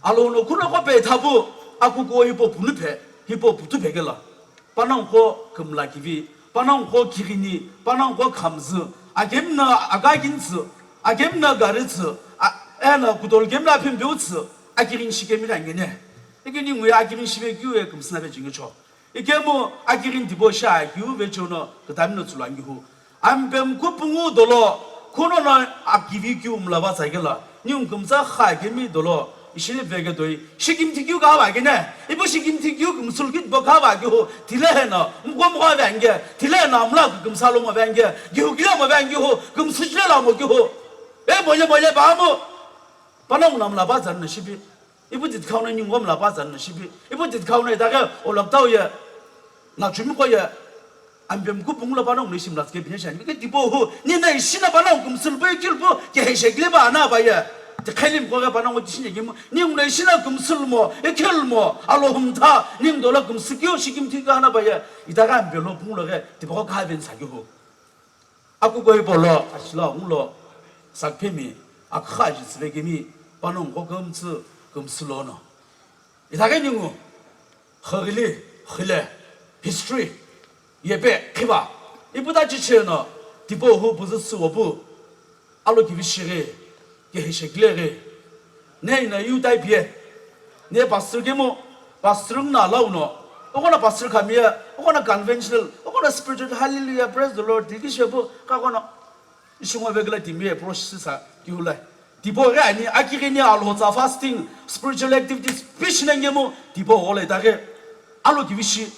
알로노 쿠나고 베타부 아쿠쿠hou 보 분르페 히포 부투 베겔라 바나고 금라기비 바나고 기기니 바나고 감즈 아겜나 아가긴즈 아겜나 가르츠 에나 구돌 gem나 펜뷰츠 아기린 시겜이란 게네 이게 니왜 아기린 시베 교에 금스나베 중요죠 이게 뭐 아기린 디보샤 교베 조노 그다음에 줄랑기후 암뱀 쿠풍우 돌로 코로나 아기비 교 물라바 사이겔라 님 금사 하게미 돌로 이실레 베게 도이 시김티규가 와게네 이보 시김티규 금술깃 버가 와게호 딜레나 뭐가 뱅게 딜레나 암라 금살로마 뱅게 기후기라 뭐 뱅게호 금수실라 뭐게호 에 뭐냐 바모 바나무 남라 바자는 시비 이보 디카우는 닝검 라바자는 시비 이보 디카우네다가 올랍다오야 나 주미고야 안뱀 구붕라 바나무 리심라스게 비냐샤니 이게 디보호 니네 신나 바나무 금술베 길보 게헤셰글바 아나 바야 칼림 거가 바나고 지신이 뭐 닝내 신나 금술모 에켈모 알로홈타 닝돌라 금스기오 시김티가 하나 봐야 이다가 안 별로 붕러게 디보가 가벤 사교고 아쿠고이 볼로 아실라 울로 삭페미 아카지 스베게미 바농 고금스 금슬로노 이다가 닝우 허글리 흘레 히스토리 예베 키바 이보다 지체너 디보호 부스 스워부 알로 기비시게 게헤셰글레 내나 유다이 비에 내 바스르게 뭐 바스르는 나라우노 오거나 바스르 가미야 오거나 conventional 오거나 spiritual hallelujah praise the lord 디기셔부 가거나 이승화 베글라 디미에 프로세스사 기울라 디보가 아니 아키게니 알호자 fasting spiritual activities 비시는 게뭐 디보 올레다게 알로 디비시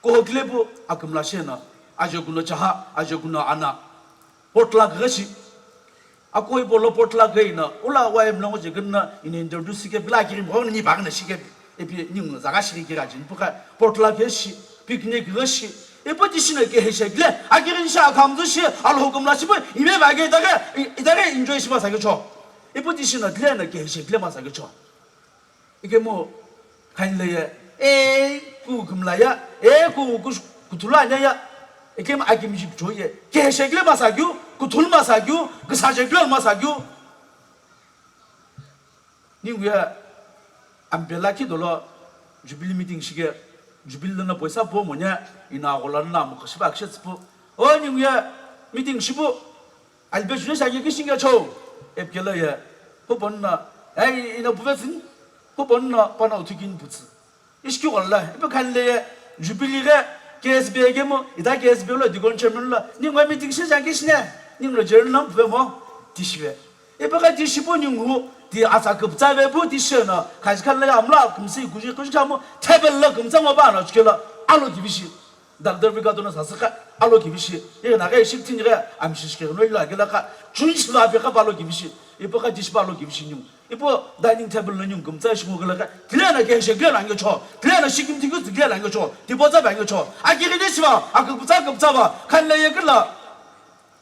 고글레부 아금라시나 아저구나 자하 아저구나 아나 portla gashi akoi bolo portla gaina ula waim no je gna in introduce ke bla kirim hon ni bagna shike epi ning zaga shike ga jin puka portla gashi picnic gashi epi dishine ke heshegle agirin sha kamzu shi al hukum la shibu ime bage daga idare enjoy shiba sa gecho epi dishine dlena ke heshegle ma sa gecho 이게 뭐 간래야 에 구금라야 에 구둘라냐야 이게 뭐 아김집 조예 개색le 마사규 구둘 마사규 그 사제글 마사규 니우야 암벨라키 돌아 주빌리 미팅 시게 주빌르나 보이사 보 뭐냐 이나올라나 뭐 그시 박셔스포 니우야 미팅 시부 알베주네 사게 그 신가 쳐 앱겔라야 보번나 에이 이나 부베슨 보번나 바나 어떻게 부츠 이시키 올라 이거 간래 주빌리가 KSB에게 뭐 이다 KSB로 디건 처음으로 니가 미팅 시장 계시네 님로 저는 부모 디시베 이바가 디시보 님고 디 아사 급자베 부 디셔나 같이 칼래 아무라 금시 구지 뭐 태블러 금상 와바나 죽여라 알로 기비시 달더비가도는 사스카 알로 기비시 이거 나가 식팅이가 암시시게 놀라 게다가 준시도 앞에가 발로 기비시 이바가 디시발로 기비시 님 이거 다이닝 테이블로 님 금자시고 그러가 들려나 계셔 그래 안 거쳐 들려나 시김티고 들려 안 거쳐 디보자 안 거쳐 아기게 되시마 아그 부자 급자바 칼래에 끌라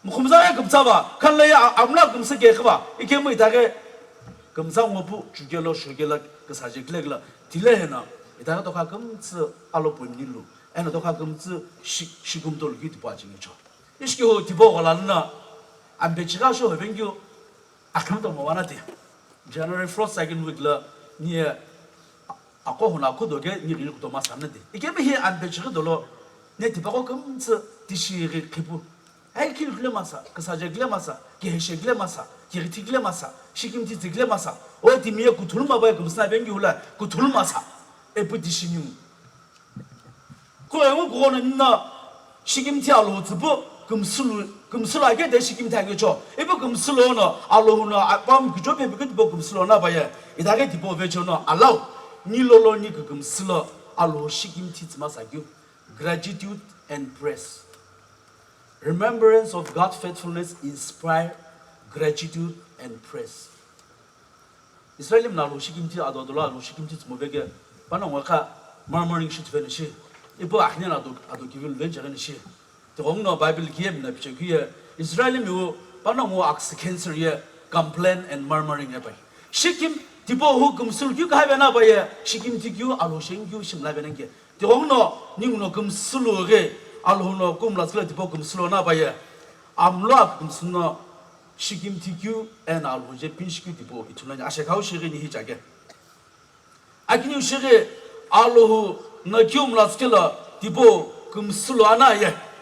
무금자에 급자바 칼래에 아무나 금스게 해봐 이게 뭐 이다게 금상 오부 주결로 쇼결로 그 사실 클릭라 딜레해나 이다가 또 가끔스 알로 보임일로 애는 또 가끔스 시금돌 기도 빠지겠죠 이시고 디보가 라나 안 배치가 쇼 회변교 아kam도 뭐 와나대 January 1st second week la ni ako hona ko doge ni ri ko ma sanade ikebe he an be chiro dolo ne ti bako kum tse dishiri khipu ay ki gle masa ka sa je gle masa ki he she gle masa ki ri ti gle masa shikim ti gle masa o ti mi ku thul ma ba kum sa bengi hula ku thul masa e bu dishini ko e ko na shikim ti alo zbu 금슬하게 대시kim 타겠죠. 이거 금슬로는 알로는 아밤 그쪽에 그 금슬로나 봐야 이다게 디보 베죠는 알로 니로로니 그 금슬로 알로 시kim 티츠마사규 gratitude and praise. Remembrance of God's faithfulness inspire gratitude and praise. 이스라엘님 나로 시kim 티 아도돌라 알로 시kim 티츠 모베게 바나 와카 murmuring shit finish. 이거 아니나도 아도 기vil 벤저는 시 동너 바이블 기엠나 비체기에 이스라엘이 뭐 바나모 악스 캔서에 complain and murmuring 해봐 시킴 디보 후금술 규가 하베나 봐야 시킴 디규 알로셴규 심라베는 게 동너 닝노 금술로게 알로노 꿈라스라 디보 금술로나 봐야 암라 금술노 시킴 디규 and 알로제 빈시규 디보 이투나 아셰카우 시게니 히자게 아기뉴 시게 알로후 나큐움라스킬라 디보 금술로나예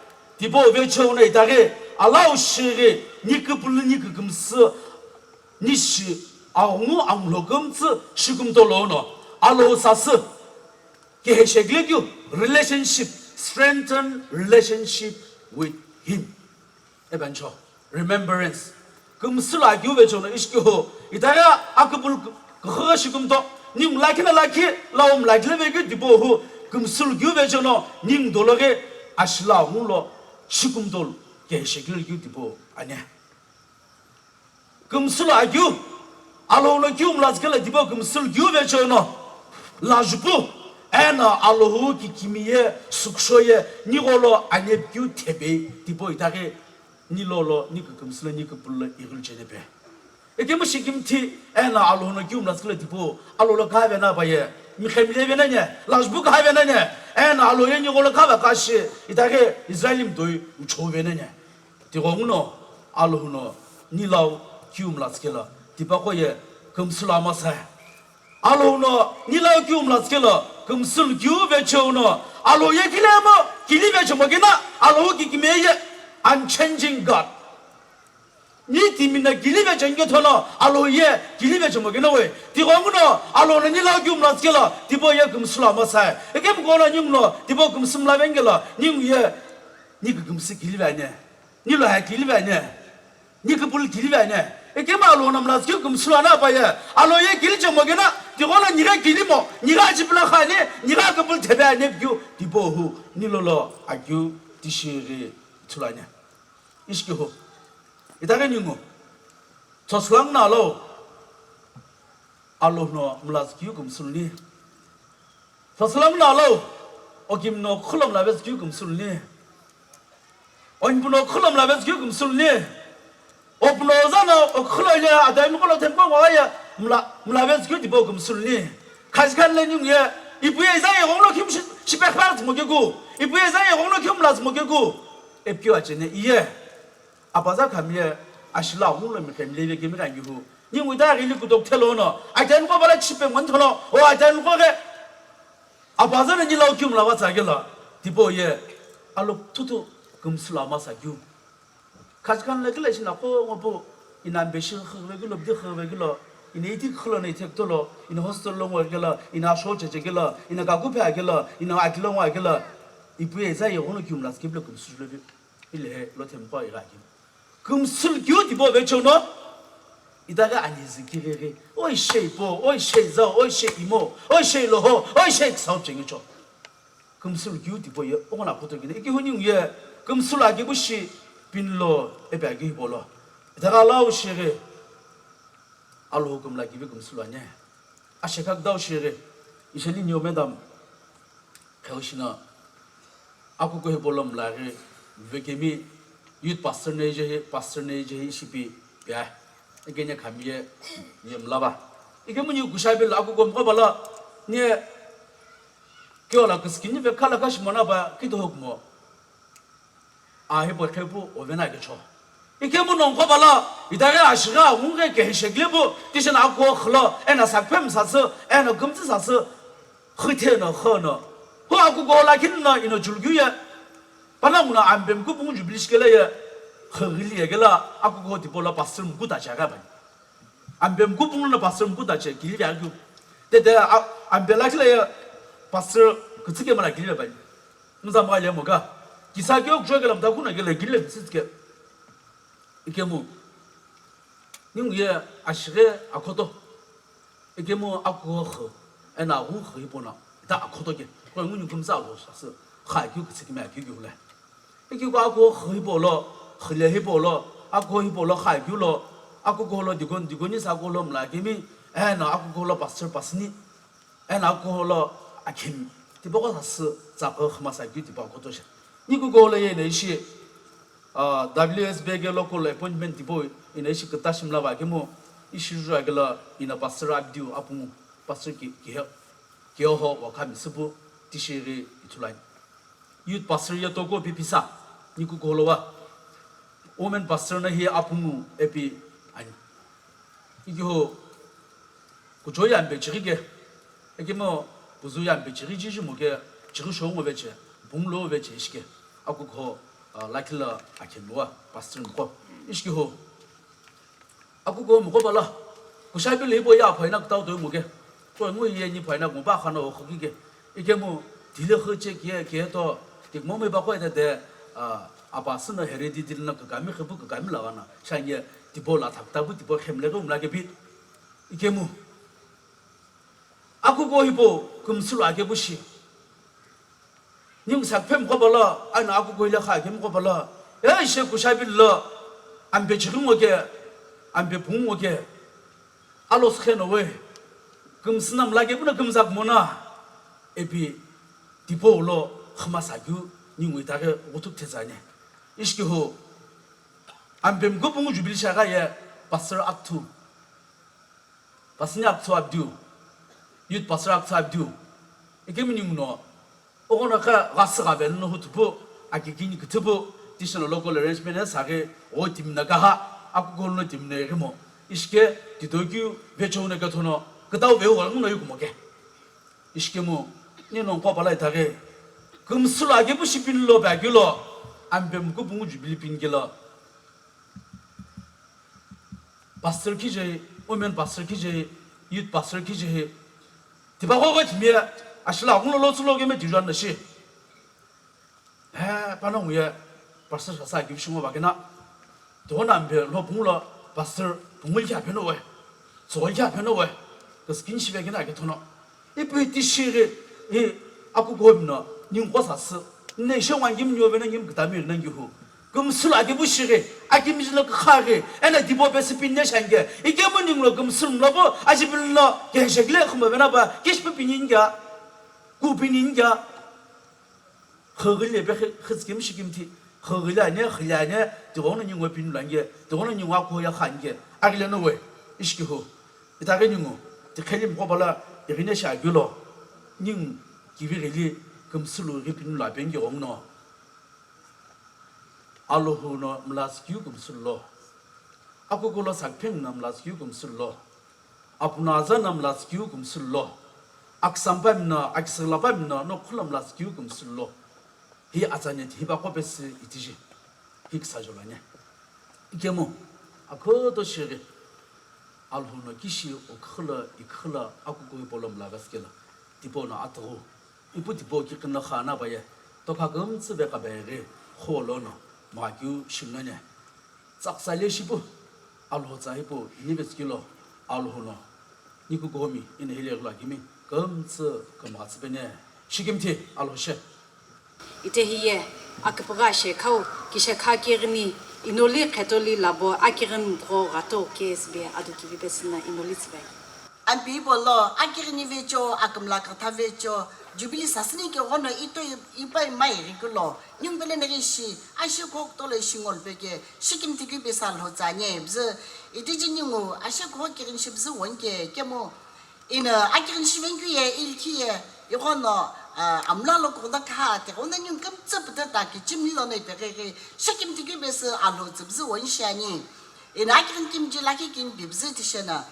디보 외쳐오네 이다게 알라우시게 니크불르니 금스 니시 아웅우 아웅로금스 시금돌로노 알로사스 게헤셰글규 relationship strengthen relationship with him 에반초 remembrance 금스라 교외초는 이시고 이다가 아크불 그거 시금도 님 라키나 라키 라움 라키레베게 디보후 금슬 교외초는 님 돌로게 아실라 물로 시금돌 게시길 규디보 아니야 금슬 아규 알로노 규움라스kel 디보 금슬 규베초노 라주부 에나 알로후 기키미에 숙소에 니골로 아니뷰 테베 디보 이다게 니로로 니그 금슬 니그 불러 이글 제데베 이게 뭐 시김티 에나 알로노 규움라스kel 디보 알로로 가베나 바예 미케미레베나냐 라주부 가베나냐 에나 알로에 니골로 가바 가시 이다게 이스라엘임 도이 우초베나냐 디고무노 알로후노 니라우 규움라스켈라 디바고에 금슬라마사 알로후노 니라우 규움라스켈라 금슬 규베초노 알로에 길레모 길리베초 먹이나 알로후 기기메예 unchanging God 니 팀이나 길리베 전교토나 알로예 길리베 전먹이나 왜 디고무나 알로는 니라 규음라스게라 디보예 금슬라마사이 이게 뭐나 닝노 디보 금슬라벤게라 닝예 니그 금스 길리베 아니야 니로 하 길리베 아니야 니그 불 길리베 아니야 이게 말로나 음라스게 금슬라나 봐야 알로예 길리 전먹이나 디고나 니가 길리모 니가 집라 하니 니가 그불 대배 아니야 규 디보후 니로로 아규 디시리 출라냐 이시규 이다가 닝고 저슬랑 나로 알로노 물라스키우 금술니 저슬랑 나로 어김노 콜롬 라베스키우 금술니 언부노 콜롬 라베스키우 금술니 오브노자노 콜로야 아다임 콜로 템포 와야 물라베스키우 디보 금술니 카스칸레 닝예 이부에 자에 홍로 김시 시백파르트 먹고 이부에 자에 홍로 김라스 먹고 에피와체네 이에 아빠자 감에 아실라 홍로미 감리베 게미라 유후 닝위다 릴리고 독텔로노 아잔 거발아 치페 원토노 오 아잔 거게 아빠자는 일로 김라와 자길라 디보예 알로 투투 금슬라마사규 카스칸 레글레신나 포고 이남베시 흐베글로 비흐베글로 이네티 클로네 텍토로 인 호스텔로 와길라 이나 쇼체제길라 이나 가구페아길라 이나 아킬로 와길라 이부에 자에 홍로 김라스 김로 금슬르비 일레 로템파 이라기 금슬교 디보 외쳐노 이다가 아니지 기레게 어이 쉐이보 어이 쉐이자 어이 쉐이모 어이 쉐이로호 어이 쉐이 사업쟁이죠 금슬교 디보에 오나 보더기네 이게 훈용예 금슬하기 부시 빈로 에베기 볼로 이다가 라우시게 알로 금라기 비 금슬하냐 아시각 다우시게 이슬린 요메담 가오시나 아쿠쿠헤 볼롬 라게 베케미 youth pastor ne je sipi ya igenya khamye yemlaba igemu ni Kushiabill Akukuhou ko bala ni kyola kuskin be khala kash mona ba kito hokmo a he bo khebu ovena ge cho igemu non ko bala idare ashira unge ge sheglebo tishan akko khlo ena sakpem saso ena gumzi saso khite no khono ho Akukuhou la kinna ino julguya 바나무나 안뱀 그 봉주 빌리시게라야 허글리게라 아쿠쿠hou 디볼라 바스름 무다 자가바 안뱀 그 봉는 바스름 무다 제 길이 알고 데데 안벨라클라야 바스 그치게 말아 길이 봐 무사 말이야 뭐가 기사교 저게람 다 구나 길래 길래 비스게 이게 뭐 닝예 아시게 아코도 이게 뭐 아쿠쿠hou 에나 후 허이보나 다 아코도게 그 응은 금사로 사서 하이교 그치게 말 교교래 이게 Akukuhou 해보러 흘려해보러 Akukuhou 하이교로 Akukuhou 디곤이 사고로 말기미 에나 Akukuhou 바스니 에나 Akukuhou 아킴 디보가 사스 자거 хмаса규 디바고도시 니구고로에 내시 WSB게 로컬 어포인트먼트 디보 이내시 그따심라 바게모 이슈주아글라 이나 바스라 압듀 아풍 바스기 기어호 와카미스부 디시리 이툴라이 youth pastor ya toko pipisa niku kolowa women pastor na hi apumu epi ani igo kujoya ambe chirige ekimo buzuya ambe chiriji jumuge chiru shongo beche bumlo beche ishke Akukuhou lakila akenwa pastor ko ishke ho Akukuhou mo bala Kushiabill lebo ya phaina taw do muge ko ngui ye ni phaina go ba khana ho khige ikemo dile khoche ke to dik mom에 바꿔야 돼. 아바스는 헤레디들은 그 감이 그 감이 나와나. 샤이에 디볼라 답답부 디볼 햄레고 음라게 빛. 이게 뭐 Akukuhou 금술하게 부시. 님 작품 거 벌라. 아니 Akukuhou 하게 거 벌라. 야 이제 Kushiabill 안배 지금 오게 안배 붕 오게 알로스케노 왜 금스남 라게 부나 금작 뭐나 에피 디볼로 хмаса규 닝위다게 오툭테자네 이시기후 안뱀 그 봉주 빌샤가에 바스 악투 바스니 악투 압듀 윷 바스 악투 압듀 이게 미닝노 오거나가 가스가 벨노 후투부 아기기니 그투부 디셔널 로컬 어레인지먼트 사게 오 팀나가하 Akukuhou 팀네 뭐 이시게 디도규 베초네가 토노 그다우 외우 얼마 이거 뭐게 이시게 뭐 니는 꼬발라이 다게 금슬하게 부시빌로 바길로 안뱀 그 봉주 빌핀길로 pastor ki je women pastor ki je youth pastor ki je ti ba go ti me ashla ngolo lo tsulo ge me di ran de shi pa no ye pastor sa gi shimo ba ge na do nan be lo bung lo pastor bung ya pe no we zo ya pe no we ke skin shi be ge na ge to no e bu ti shi ge e akukuhou no ning ko sa se ne she wan gi mnyo be na ngim ga me na gi hu 금 술하게 부시게 아기미질로 가게 에나 디보베스 빈내샹게 이게 뭐닝로 금 술로버 아지빌로 게셰글레 컴베나바 게시빈인가 구빈인가 허글레베 흐스김시김티 허글라네 흘라네 저거는 닝고 빈란게 저거는 닝와 고야 한게 아글레노 왜 이시기호 이다게 닝고 데켈림 고발라 이리네샤글로 닝 기비레리 금 술로 빈라 벤게 옹노 알로후노 몰라스키우 금술로 아쿠쿠로 상팽 남라스키우 금술로 아푸나자 남라스키우 금술로 악삼밤나 악슬라밤나 노클람라스키우 금술로 히 아자네 히바코베스 이티지 힉사졸라냐 이게 뭐 아코도 시게 알로후노 기시 오클라 이클라 아쿠쿠이 볼람라가스케라 디보나 아토 이부 디보 기끈나 하나 봐야 또 가끔 쓰베가 베게 홀로노 마규 신나냐 짝살레시부 알호자이부 니베스킬로 알호노 니쿠고미 인헬레글라기미 검스 검하스베네 시김티 알호셰 이테히에 아크프가셰 카우 기셰 카기르니 이놀리 카톨리 라보 아키른 브로 가토 케스베 아두키비베스나 이놀리스베 안 비볼로 아기르니 베죠 아금라카타 베죠 Jubilee sasni ke ono ito ipai mai rikulo nyung bele negi shi ashe kok tole shingol beke shikim tiki besal ho zanye bze itiji nyungu ashe kok kirin shibze wonke kemo ina akirin shivenku ye ilki ye yono amla lo ko da ka te ona nyung kam tsapta ta ki chimlo ne beke shikim tiki bes alo zbze won shani ina akirin kimji laki kin bibze tishena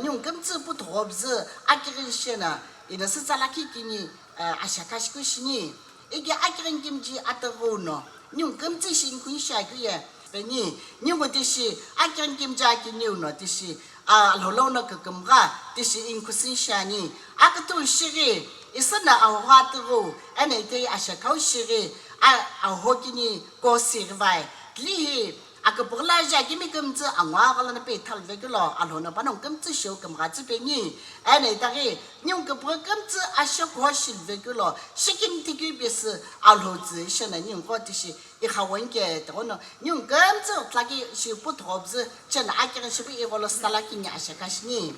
nyung kam tsapu to bze akirin shena ina sitsalaki kini ashakashkushini ige akirin kimji atagono nyung kamtsi shin kun shaguye beni nyung dishi akirin kimja kinyuno dishi alholona kakamga dishi inkusin shani akatu shiri isana awhatro anete ashakau shiri ahokini ko sirvai lihi akapurla jagimi kamtsi angwagala na petal veglo alhona banong kamtsi show kamga tsipeni ane tari nyung kapur kamtsi ashakhoshil veglo shikim tiki bis alhozi shana nyung kotishi ikhawanke tono nyung kamtsi tlagi shi putrobzi chen akiran shibi irolo stalaki nya ashakashni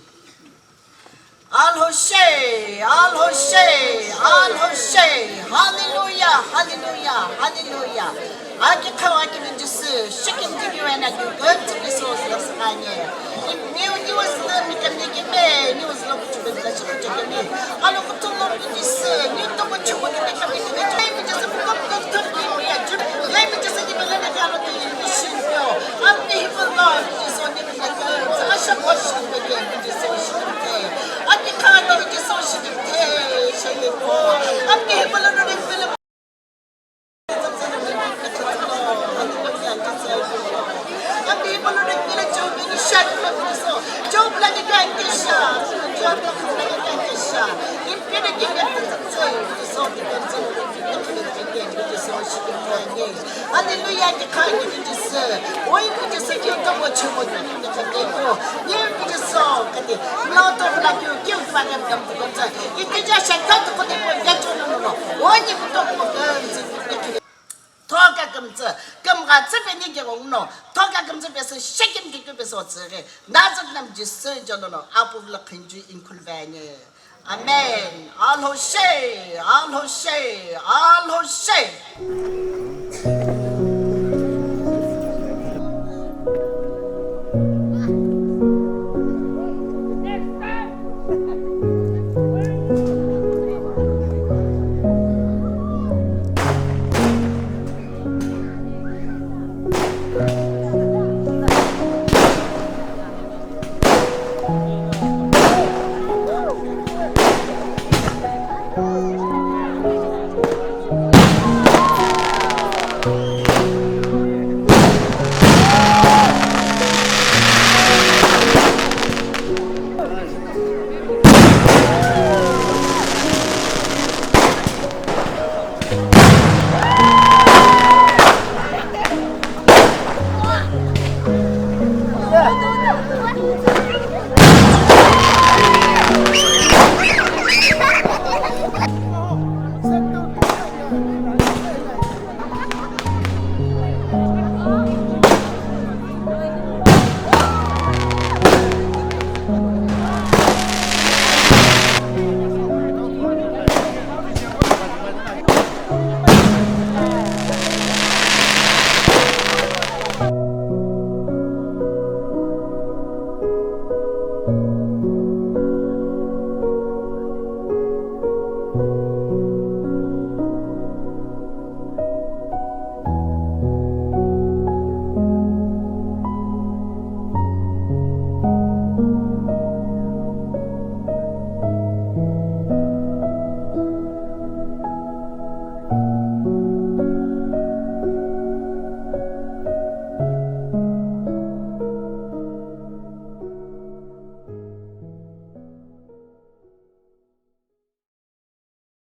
Al-Hoshe, Al-Hoshe, Al-Hoshe, Hallelujah, Hallelujah, Hallelujah. Aki kawaki binjusu, shikim tiki wena yu good to be so slasanye. Ni was the mikamiki me, ni was the kuchubin the shikutumi. Alo kutulo binjusu, ni to kuchubu ni mikamiki me. Maybe just a couple of turkey or yet. Maybe just a different kind of mission. I'm the evil Lord, is on the good. I shall wash him again with the social day. Aki kano with the social day, shall you go? I'm the evil Lord of the Hallelujah, the kind of it is, why would you say you don't watch what you need to go? You just saw the lot of like you give back and come to God. It is just a cut for the no. Why you talk about girls? Talk at them, come at 7 years no. Talk at them, shaking the episodes. That's what I'm just saying, John, up of the country in Kulvania. Amen. Al-Hoshe, Al-Hoshe, Al-Hoshe.